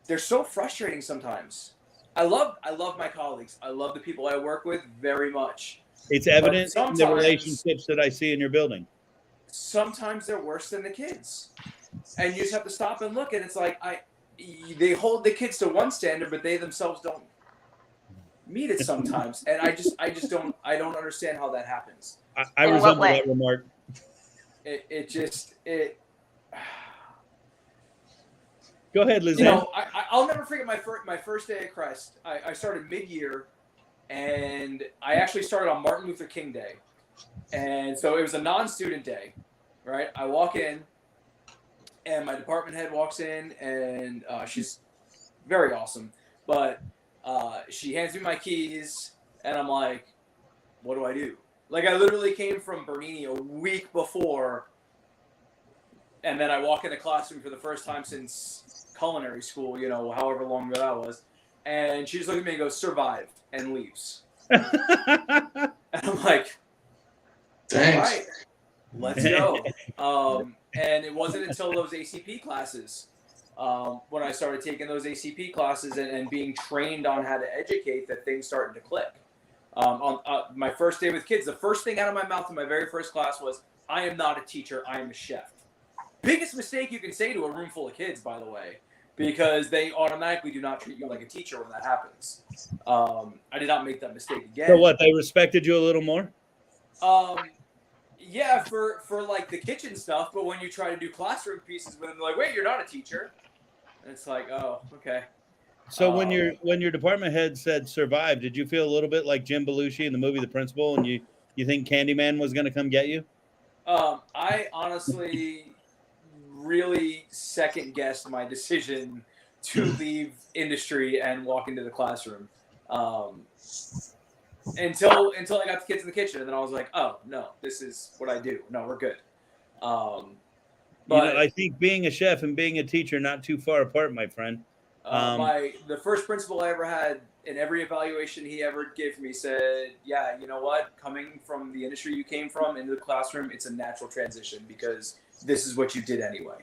they're so frustrating sometimes. I love my colleagues. I love the people I work with very much. It's evident in the relationships that I see in your building. Sometimes they're worse than the kids, and you just have to stop and look. And it's like they hold the kids to one standard, but they themselves don't meet it sometimes. And I just don't understand how that happens. I resemble that remark. Go ahead, Liz. I'll never forget my first day at Crest. I started mid-year, and I actually started on Martin Luther King Day. And so it was a non-student day, right? I walk in, and my department head walks in, and she's very awesome. But she hands me my keys, and I'm like, what do I do? Like, I literally came from Bernini a week before, and then I walk in the classroom for the first time since culinary school, however long ago that was. And she just looked at me and goes, survive, and leaves. And I'm like, thanks. all right, let's go. And it wasn't until those ACP classes, when I started taking those ACP classes and being trained on how to educate, that things started to click. On my first day with kids, the first thing out of my mouth in my very first class was, I am not a teacher, I am a chef. Biggest mistake you can say to a room full of kids, by the way. because they automatically do not treat you like a teacher when that happens. I did not make that mistake again. So what? They respected you a little more? Yeah, for like the kitchen stuff, but when you try to do classroom pieces with them, they're like, wait, you're not a teacher. And it's like, oh, okay. So when your department head said survive, did you feel a little bit like Jim Belushi in the movie The Principal, and you think Candyman was going to come get you? I honestly really second guessed my decision to leave industry and walk into the classroom. Until I got the kids in the kitchen, and then I was like, oh no, this is what I do. No, we're good. But I think being a chef and being a teacher not too far apart, my friend. The first principal I ever had in every evaluation he ever gave me said, yeah, you know what? Coming from the industry you came from into the classroom, it's a natural transition because this is what you did anyway.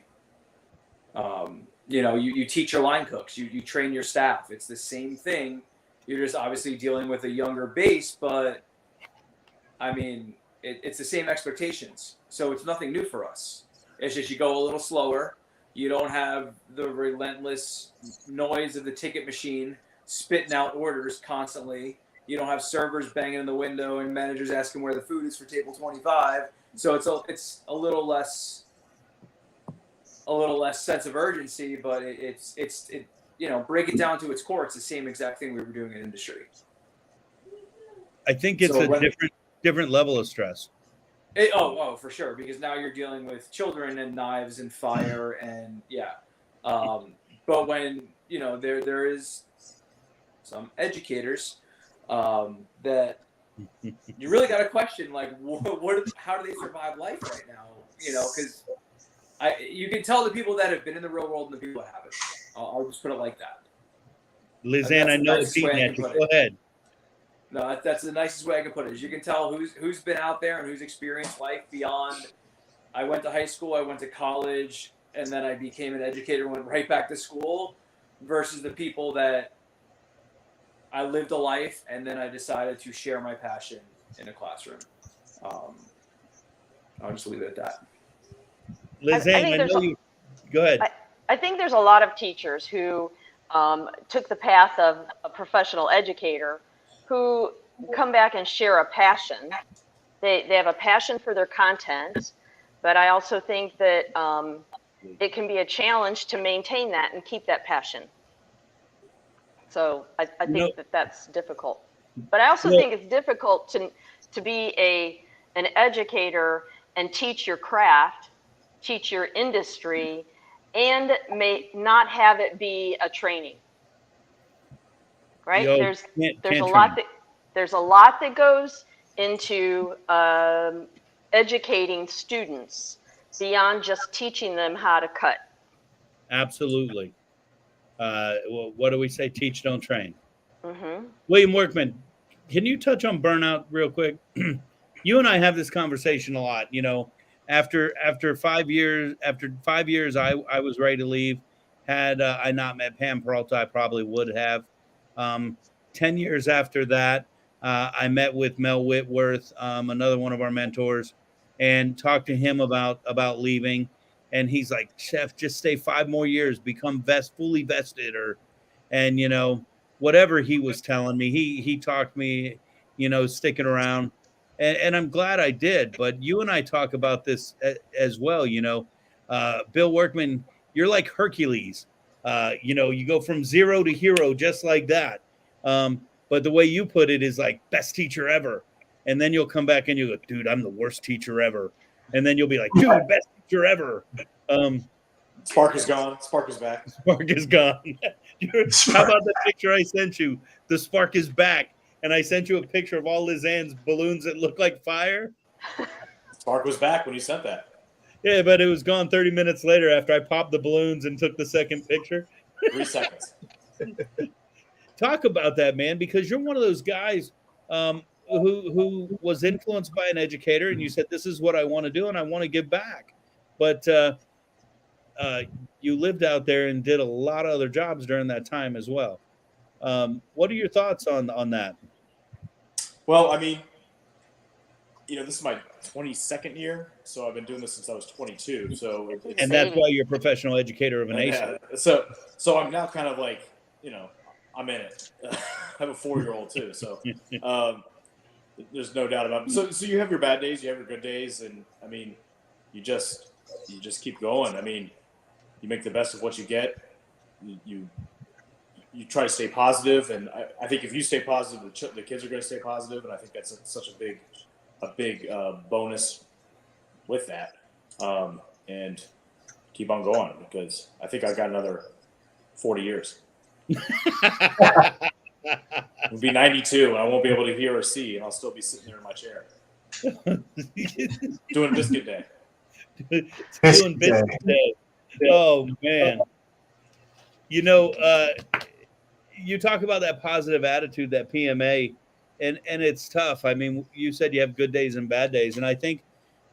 You teach your line cooks, you train your staff. It's the same thing. You're just obviously dealing with a younger base, but I mean, it's the same expectations. So it's nothing new for us. It's just you go a little slower. You don't have the relentless noise of the ticket machine spitting out orders constantly. You don't have servers banging in the window and managers asking where the food is for table 25. So it's a little less sense of urgency, but it's break it down to its core. It's the same exact thing we were doing in industry. I think it's different level of stress. For sure, because now you're dealing with children and knives and fire and but when there is some educators that you really got to question, like how do they survive life right now? Because you can tell the people that have been in the real world and the people that haven't. I'll just put it like that. Lizanne, I know it's eating at you. Go ahead. No, that's the nicest way I can put it. Is you can tell who's been out there and who's experienced life beyond. I went to high school, I went to college, and then I became an educator and went right back to school, versus the people that I lived a life and then I decided to share my passion in a classroom. I'll just leave it at that. Lizanne, I know you. Go ahead. I think there's a lot of teachers who took the path of a professional educator who come back and share a passion. They have a passion for their content, but I also think that it can be a challenge to maintain that and keep that passion. So I think that's difficult. But I also think it's difficult to be an educator and teach your craft, teach your industry, and may not have it be a training. Right? There's a lot that goes into educating students beyond just teaching them how to cut. Absolutely. What do we say? Teach, don't train. Mm-hmm. William Workman, can you touch on burnout real quick? You and I have this conversation a lot. After 5 years, I was ready to leave. Had I not met Pam Peralta, I probably would have. 10 years after that, I met with Mel Whitworth, another one of our mentors, and talked to him about leaving. And he's like, Chef, just stay 5 more years, become fully vested, and whatever he was telling me, he talked me, sticking around. And I'm glad I did. But you and I talk about this as well. Bill Workman, you're like Hercules. You go from zero to hero just like that. But the way you put it is like best teacher ever. And then you'll come back and you go, dude, I'm the worst teacher ever. And then you'll be like, dude, best teacher ever. Spark is gone. Spark is back. Spark is gone. How about the picture I sent you? The spark is back. And I sent you a picture of all Lizanne's balloons that look like fire. Spark was back when you sent that. Yeah, but it was gone 30 minutes later after I popped the balloons and took the second picture. 3 seconds. Talk about that, man, because you're one of those guys who was influenced by an educator, and you said, this is what I want to do, and I want to give back. But you lived out there and did a lot of other jobs during that time as well. What are your thoughts on that? Well, I mean, this is my 22nd year, so I've been doing this since I was 22. So and that's why you're a professional educator of a nation. Yeah. So I'm now kind of like, I'm in it. I have a 4-year-old too, so there's no doubt about it. So you have your bad days, you have your good days, and I mean, you just keep going. I mean, you make the best of what you get. You try to stay positive, and I think if you stay positive, the kids are going to stay positive, and I think that's such a big bonus with that. And keep on going, because I think I've got another 40 years. It'll be 92, and I won't be able to hear or see, and I'll still be sitting there in my chair doing biscuit day. Doing biscuit day. Oh man. You talk about that positive attitude, that PMA, and it's tough. I mean, you said you have good days and bad days, and I think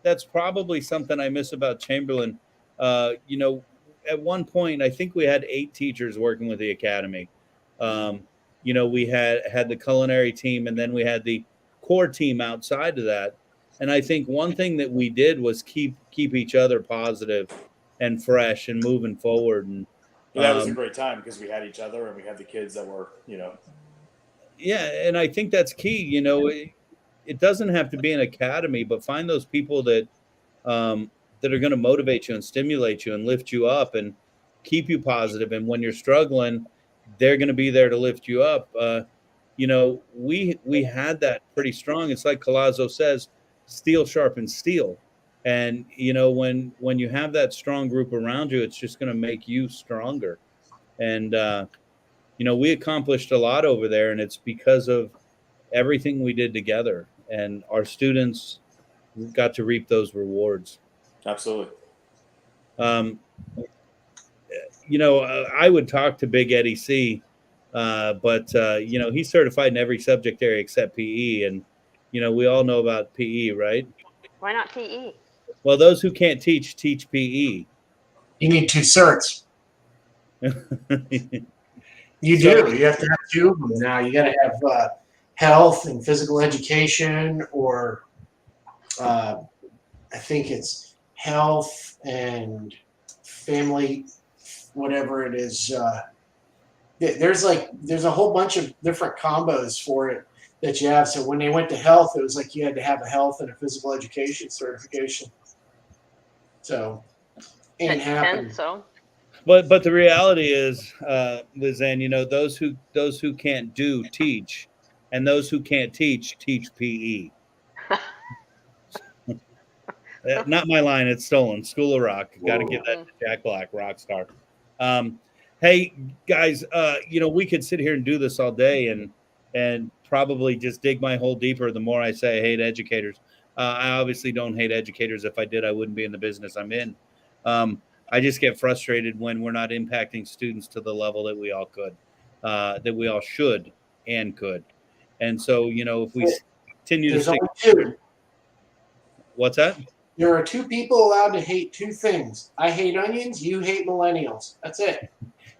that's probably something I miss about Chamberlain. At one point, I think we had 8 teachers working with the academy. We had the culinary team, and then we had the core team outside of that. And I think one thing that we did was keep each other positive and fresh and moving forward. And that was a great time because we had each other and we had the kids that were, Yeah, and I think that's key. It doesn't have to be an academy, but find those people that that are going to motivate you and stimulate you and lift you up and keep you positive. And when you're struggling, they're going to be there to lift you up. We had that pretty strong. It's like Collazo says, steel sharpens steel. And, when you have that strong group around you, it's just going to make you stronger. And, we accomplished a lot over there, and it's because of everything we did together. And our students got to reap those rewards. Absolutely. I would talk to Big Eddie C, but he's certified in every subject area except PE. And, we all know about PE, right? Why not PE? Well, those who can't teach PE. You need 2 certs. You do. You have to have 2 of them now. You got to have health and physical education, or I think it's health and family, whatever it is. There's a whole bunch of different combos for it that you have. So when they went to health, it was like you had to have a health and a physical education certification. So ain't happening. So. But the reality is, Lizanne, those who can't do teach, and those who can't teach PE. Not my line. It's stolen. School of Rock. Got to give that to Jack Black, rock star. Hey guys, we could sit here and do this all day and probably just dig my hole deeper. The more I say I hate educators, I obviously don't hate educators. If I did, I wouldn't be in the business I'm in. I just get frustrated when we're not impacting students to the level that we all could, that we all should and could. And so, if we continue to only 2. What's that? There are 2 people allowed to hate 2 things. I hate onions. You hate millennials. That's it.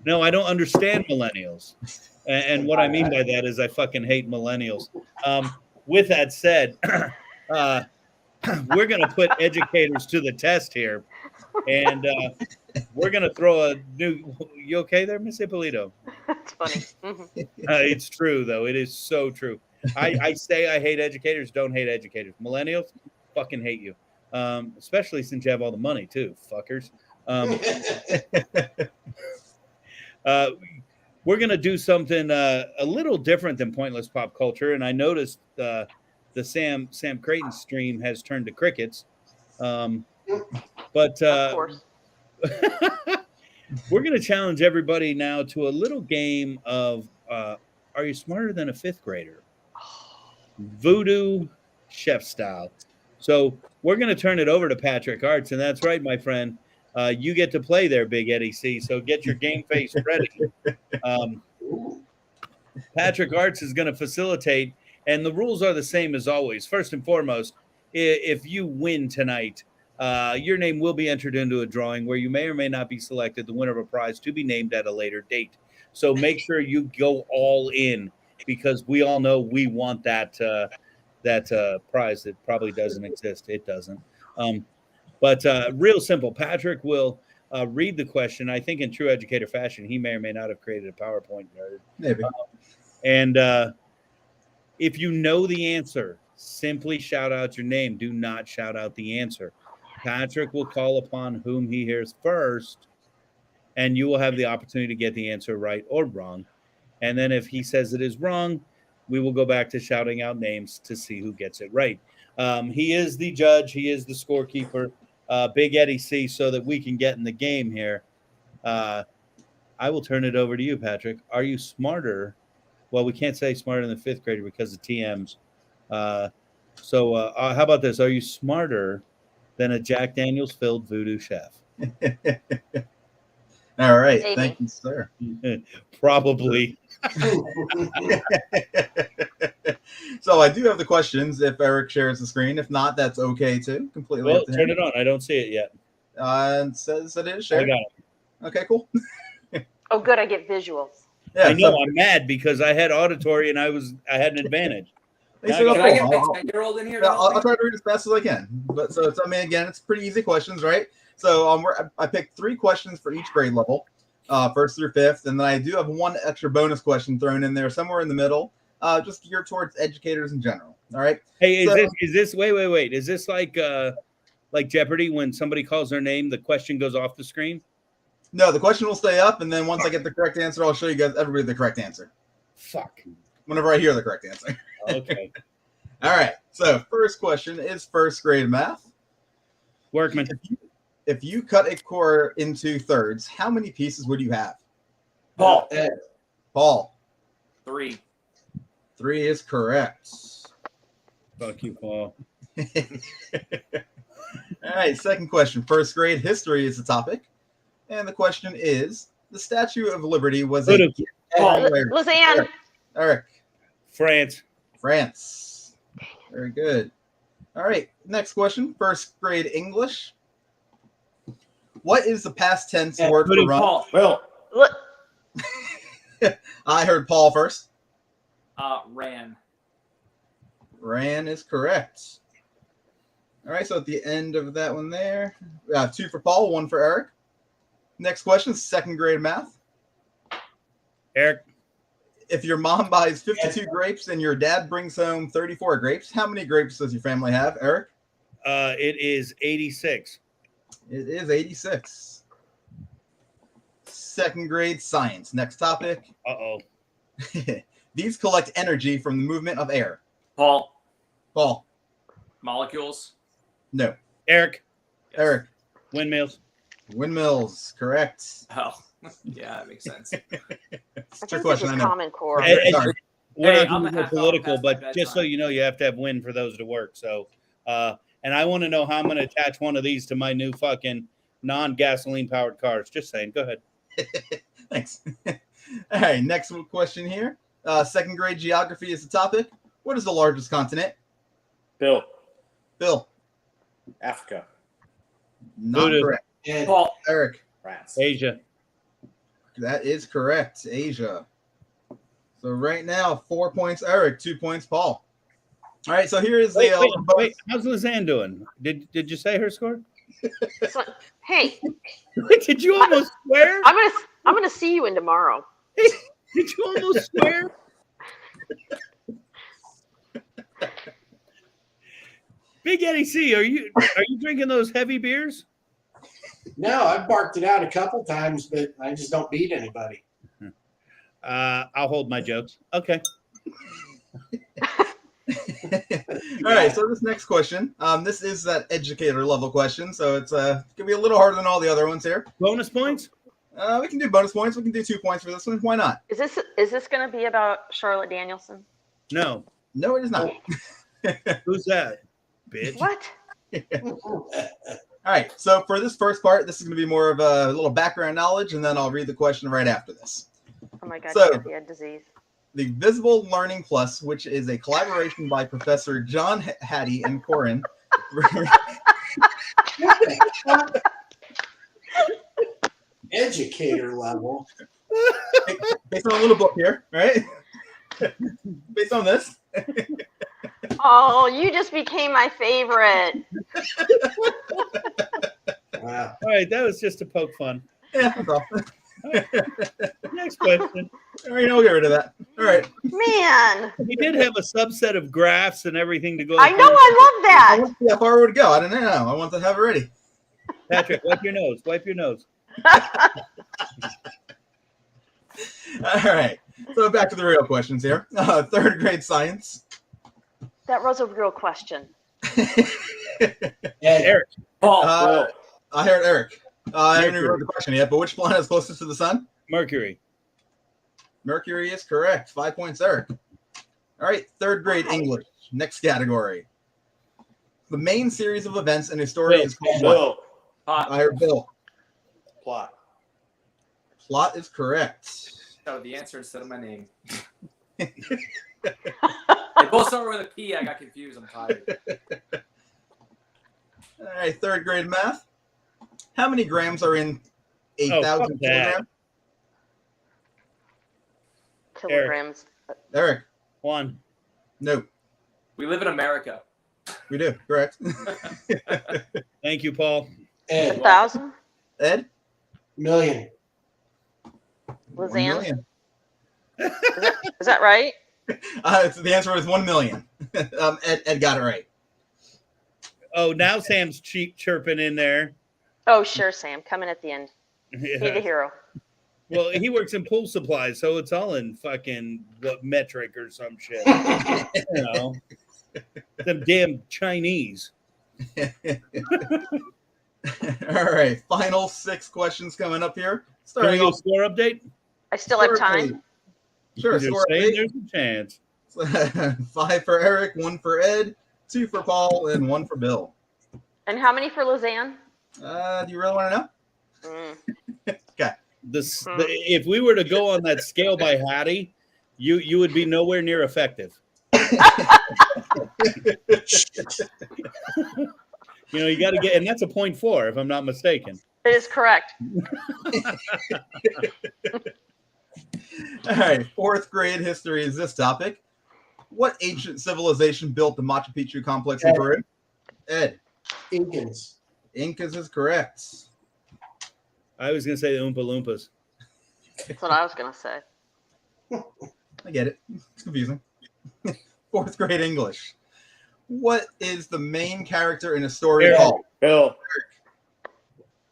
No, I don't understand millennials. And what I mean by that is I fucking hate millennials. With that said, we're going to put educators to the test here. And we're going to throw a new... You okay there, Miss Ippolito? That's funny. It's true, though. It is so true. I say I hate educators, don't hate educators. Millennials, fucking hate you. Especially since you have all the money, too, fuckers. We're going to do something a little different than Pointless Pop Culture. And I noticed the Sam Creighton stream has turned to crickets. But of course. We're going to challenge everybody now to a little game of Are You Smarter Than a Fifth Grader? VooDoo Chef style. So we're going to turn it over to Patrick Arts. And that's right, my friend. You get to play there, Big Eddie C. So get your game face ready. Patrick Arts is going to facilitate. And the rules are the same as always. First and foremost, if you win tonight, your name will be entered into a drawing where you may or may not be selected the winner of a prize to be named at a later date. So make sure you go all in, because we all know we want that That's a prize that probably doesn't exist. It doesn't. But real simple. Patrick will read the question. I think in true educator fashion, he may or may not have created a PowerPoint. Maybe. And if you know the answer, simply shout out your name. Do not shout out the answer. Patrick will call upon whom he hears first, and you will have the opportunity to get the answer right or wrong. And then if he says it is wrong, we will go back to shouting out names to see who gets it right. He is the judge. He is the scorekeeper. Big Eddie C, so that we can get in the game here. I will turn it over to you, Patrick. Are you smarter? Well, we can't say smarter than the 5th grader because of TMs. So how about this? Are you smarter than a Jack Daniels filled VooDoo Chef? All right. Maybe. Thank you, sir. Probably. So I do have the questions if Erik shares the screen. If not, that's okay too. Completely Well, up to turn him. it on. I don't see it yet. It says it is I shared. got it. Okay, cool. Oh, good. I get visuals. Yeah, I know. so- I'm mad because I had auditory and I had an advantage. Thanks Now for I the Can I poll. get I'll- my 10-year-old in here? Yeah, to help I'll me? try to read as fast as I can. But so it's, I mean, again, it's pretty easy questions, right? So I picked 3 questions for each grade level, 1st through 5th, and then I do have 1 extra bonus question thrown in there somewhere in the middle, just geared towards educators in general. All right. Hey, So- is this wait? Is this like Jeopardy when somebody calls their name, the question goes off the screen? No, the question will stay up, and then once I get the correct answer, I'll show you guys everybody the correct answer. Fuck. Whenever I hear the correct answer. Okay. All right. So first question is 1st grade math. Workman. If you cut a core into thirds, how many pieces would you have? Paul. Paul. 3. 3 is correct. Fuck you, Paul. All right, 2nd question. 1st grade history is the topic. And the question is, the Statue of Liberty was a VooDoo. gift. Lizanne. Erik. France. France. Very good. All right, next question. 1st grade English. What is the past tense word for run? Paul. Will. Look, I heard Paul first. Ran. Ran is correct. All right, so at the end of that one there, 2 for Paul, 1 for Erik. Next question, 2nd grade math. Erik. If your mom buys 52 grapes and your dad brings home 34 grapes, how many grapes does your family have, Erik? It is 86. It is 86. 2nd grade science. Next topic. Uh-oh. These collect energy from the movement of air. Paul. Paul. Molecules. No. Erik. Yes. Erik. Windmills. Windmills. Correct. Oh, yeah, that makes sense. I It's your think this question. is I know. Common Core. Sorry. We're Hey, not going I'm to a go half hour political, past my but just so bedtime. you know, you have to have wind for those to work. So, and I want to know how I'm going to attach one of these to my new fucking non-gasoline powered cars. Just saying. Go ahead. Thanks. All right, next question here. 2nd grade geography is the topic. What is the largest continent? Bill. Bill. Africa. Not VooDoo. correct. Paul. Erik. France. Asia. That is correct. Asia. So right now, 4 points, Erik, 2 points, Paul. All right, so here is the Wait. How's Lizanne doing? Did you say her score? So, hey, Did you almost swear? I'm gonna see you in tomorrow. Did you almost swear? Big Eddie C, are you drinking those heavy beers? No, I've barked it out a couple times, but I just don't beat anybody. I'll hold my jokes. Okay. All right, so this next question, this is that educator level question, so it's gonna be a little harder than all the other ones here. Bonus points? We can do bonus points. We can do 2 points for this one. Why not? Is this gonna be about Charlotte Danielson? No. No, it is not. Who's that? Bitch. What? All right, so for this first part, this is going to be more of a little background knowledge, and then I'll read the question right after this. Oh my God, So- he had disease. The Visible Learning Plus, which is a collaboration by Professor John Hattie and Corin. Educator level. Based on a little book here, right? Based on this. Oh, you just became my favorite. Wow. All right, that was just to poke fun. Yeah, that's all. Next question. All right, we'll get rid of that. All right. Man, We did have a subset of graphs and everything to go. I know, I love I that. want to see how far it would go. I don't know. I want to have it ready. Patrick, wipe your nose. Wipe your nose. All right. So back to the real questions here. Third grade science. That was a real question. Eric. Paul. I heard Eric. I haven't even heard the question yet, but which planet is closest to the sun? Mercury. Mercury is correct. 5 points, Eric. All right. Third grade English. Next category. The main series of events in a story is called what? I heard Bill. Plot. Plot is correct. So the answer instead of my name. They both start with a P. I got confused. I'm tired. All right, third grade math. How many grams are in 8,000 kilograms? Kilograms. Eric. 1. No. We live in America. We do. Correct. Thank you, Paul. Ed. 1,000? Ed? Million. Lizanne? Is that right? The answer was 1 million. Ed got it right. Oh, now Sam's chirping in there. Oh, sure, Sam. Coming at the end. Yeah. Be the hero. Well, he works in pool supplies, so it's all in fucking metric or some shit. You know, them damn Chinese. All right, final 6 questions coming up here. Can we go score update? I still have time. Sure, You're score saying update. there's a chance. 5 for Eric, 1 for Ed, 2 for Paul, and 1 for Bill. And how many for Lizanne? Do you really want to know? Okay. If we were to go on that scale by Hattie, you would be nowhere near effective. You know, you got to get, and that's a 0.4, if I'm not mistaken. It is correct. All right, 4th grade history is this topic. What ancient civilization built the Machu Picchu complex in Peru? Ed. Incans. Incas is correct. I was going to say the Oompa Loompas. That's what I was going to say. I get it. It's confusing. 4th grade English. What is the main character in a story Eric. called? Bill.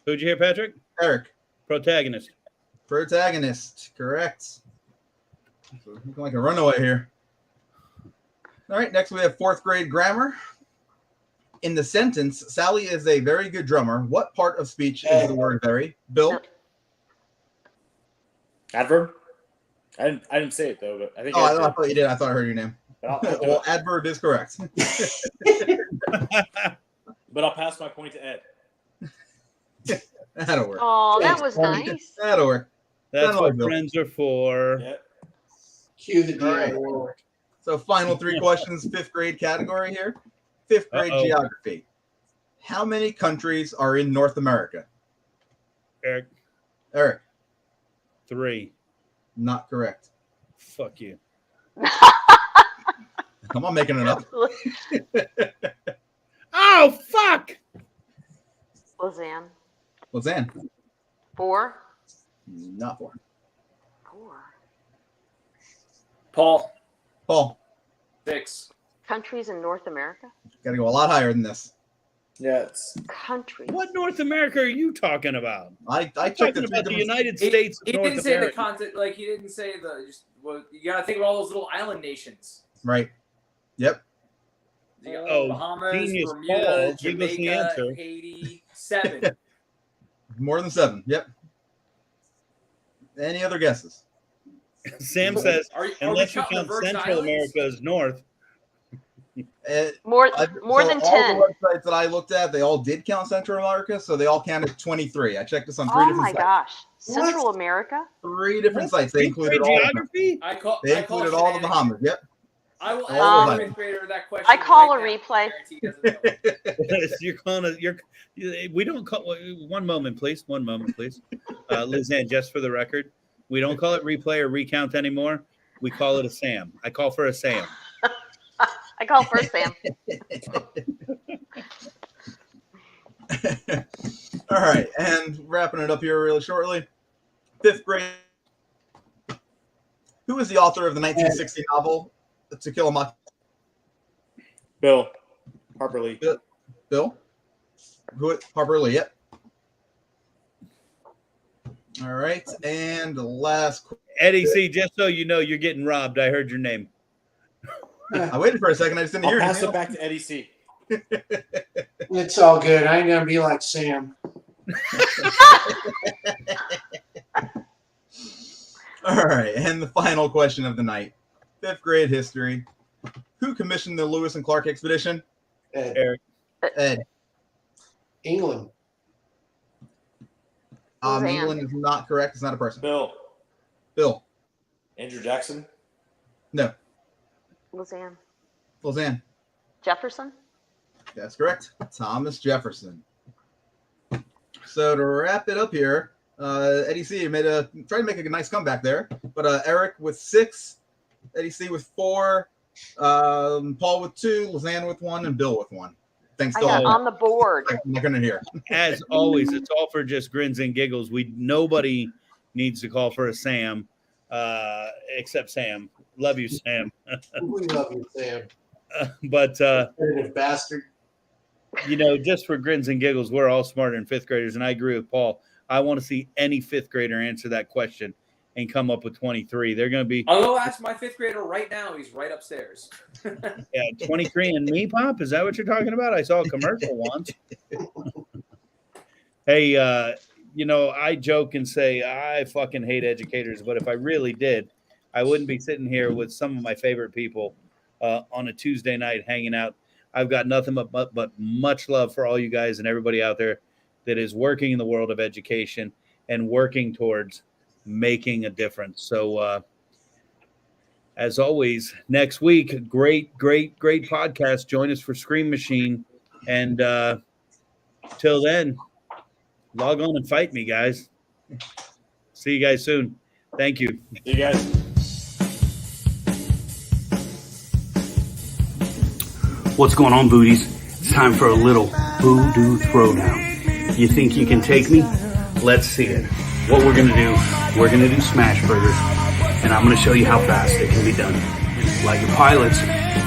Who'd you hear, Patrick? Eric. Protagonist. Protagonist. Correct. So looking like a runaway here. All right, next we have 4th grade grammar. In the sentence, Sally is a very good drummer. What part of speech is the word very? Bill? Adverb? I didn't say it though, but I think. I thought you did. I thought I heard your name. Well, adverb is correct. But I'll pass my point to Ed. That'll work. Oh, that was nice. That'll work. That's what friends are for. Yeah. Cue the All right. So final 3 questions, 5th grade category here. 5th grade geography. How many countries are in North America? Eric. 3. Not correct. Fuck you. I'm not making it up. Oh, fuck! Lizanne. Lizanne. 4. Not 4. 4. Paul. 6. Countries in North America? Got to go a lot higher than this. Yeah, it's Countries. What North America are you talking about? I checked talking about the United States of He North didn't say America. the content. Like he didn't say the. Well, you got to think of all those little island nations. Right. Yep. You got Oh, Bahamas, genius Bermuda, Paul. Give us the Jamaica, answer. Haiti. 7. More than 7. Yep. Any other guesses? Sam says, unless you counting the count Virgin Central Islands? America as North. More So than all 10. the websites that I looked at, they all did count Central America, so they all counted 23. I checked this on 3 Oh different my sites. gosh. Central America? 3 different sites. They included all of them. Geography? They included all the Bahamas. Yep. I will All ask the the 5th grader that question. I call right a now. replay. I guarantee he doesn't know. You're calling we don't call. One moment, please. Lizanne, just for the record, we don't call it replay or recount anymore. We call it a Sam. I call for a Sam. I call first, Sam. All right, and wrapping it up here really shortly. 5th grade. Who is the author of the 1960 novel To Kill a Mockingbird? Bill. Harper Lee. Bill? Harper Lee, yep. All right, and the last. Eddie C, just so you know, you're getting robbed. I heard your name. I waited for a second. I just didn't hear it. I'll pass it back to Eddie C. It's all good. I ain't gonna be like Sam. All right, and the final question of the night. 5th grade history. Who commissioned the Lewis and Clark expedition? Ed. Eric. Ed. England. England is not correct. It's not a person. Bill. Bill. Andrew Jackson. No. Lizanne. Jefferson. That's correct. Thomas Jefferson. So to wrap it up here, Eddie C tried to make a nice comeback there, but Eric with 6, Eddie C with 4, Paul with 2, Lizanne with 1, and Bill with 1. Thanks to all on the board. I'm not gonna hear. As always, it's all for just grins and giggles. Nobody needs to call for a Sam, except Sam. Love you, Sam. We love you, Sam. But bastard. You know, just for grins and giggles, we're all smarter than 5th graders, and I agree with Paul. I want to see any 5th grader answer that question and come up with 23. They're going to be. I'll go ask my 5th grader right now. He's right upstairs. Yeah, 23 and me, Pop. Is that what you're talking about? I saw a commercial once. Hey, you know, I joke and say I fucking hate educators, but if I really did, I wouldn't be sitting here with some of my favorite people on a Tuesday night hanging out. I've got nothing but much love for all you guys and everybody out there that is working in the world of education and working towards making a difference. So, as always, next week, great podcast. Join us for Scream Machine. And till then, log on and fight me, guys. See you guys soon. Thank you. See you guys. What's going on, Voodies? It's time for a little VooDoo Throwdown. You think you can take me? Let's see it. What we're going to do, we're going to do smash burgers, and I'm going to show you how fast it can be done. Like your pilots,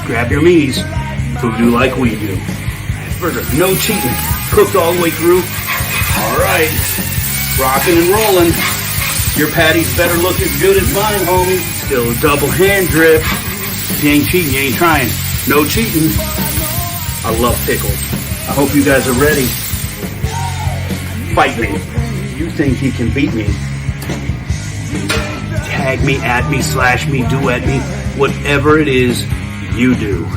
grab your me's, VooDoo Like We Do. Burger, no cheating, cooked all the way through. All right, rocking and rolling. Your patties better look as good as mine, homie. Still a double hand drip. If you ain't cheating, you ain't trying. No cheating. I love pickles. I hope you guys are ready. Fight me. You think you can beat me? Tag me, at me, slash me, duet me. Whatever it is, you do.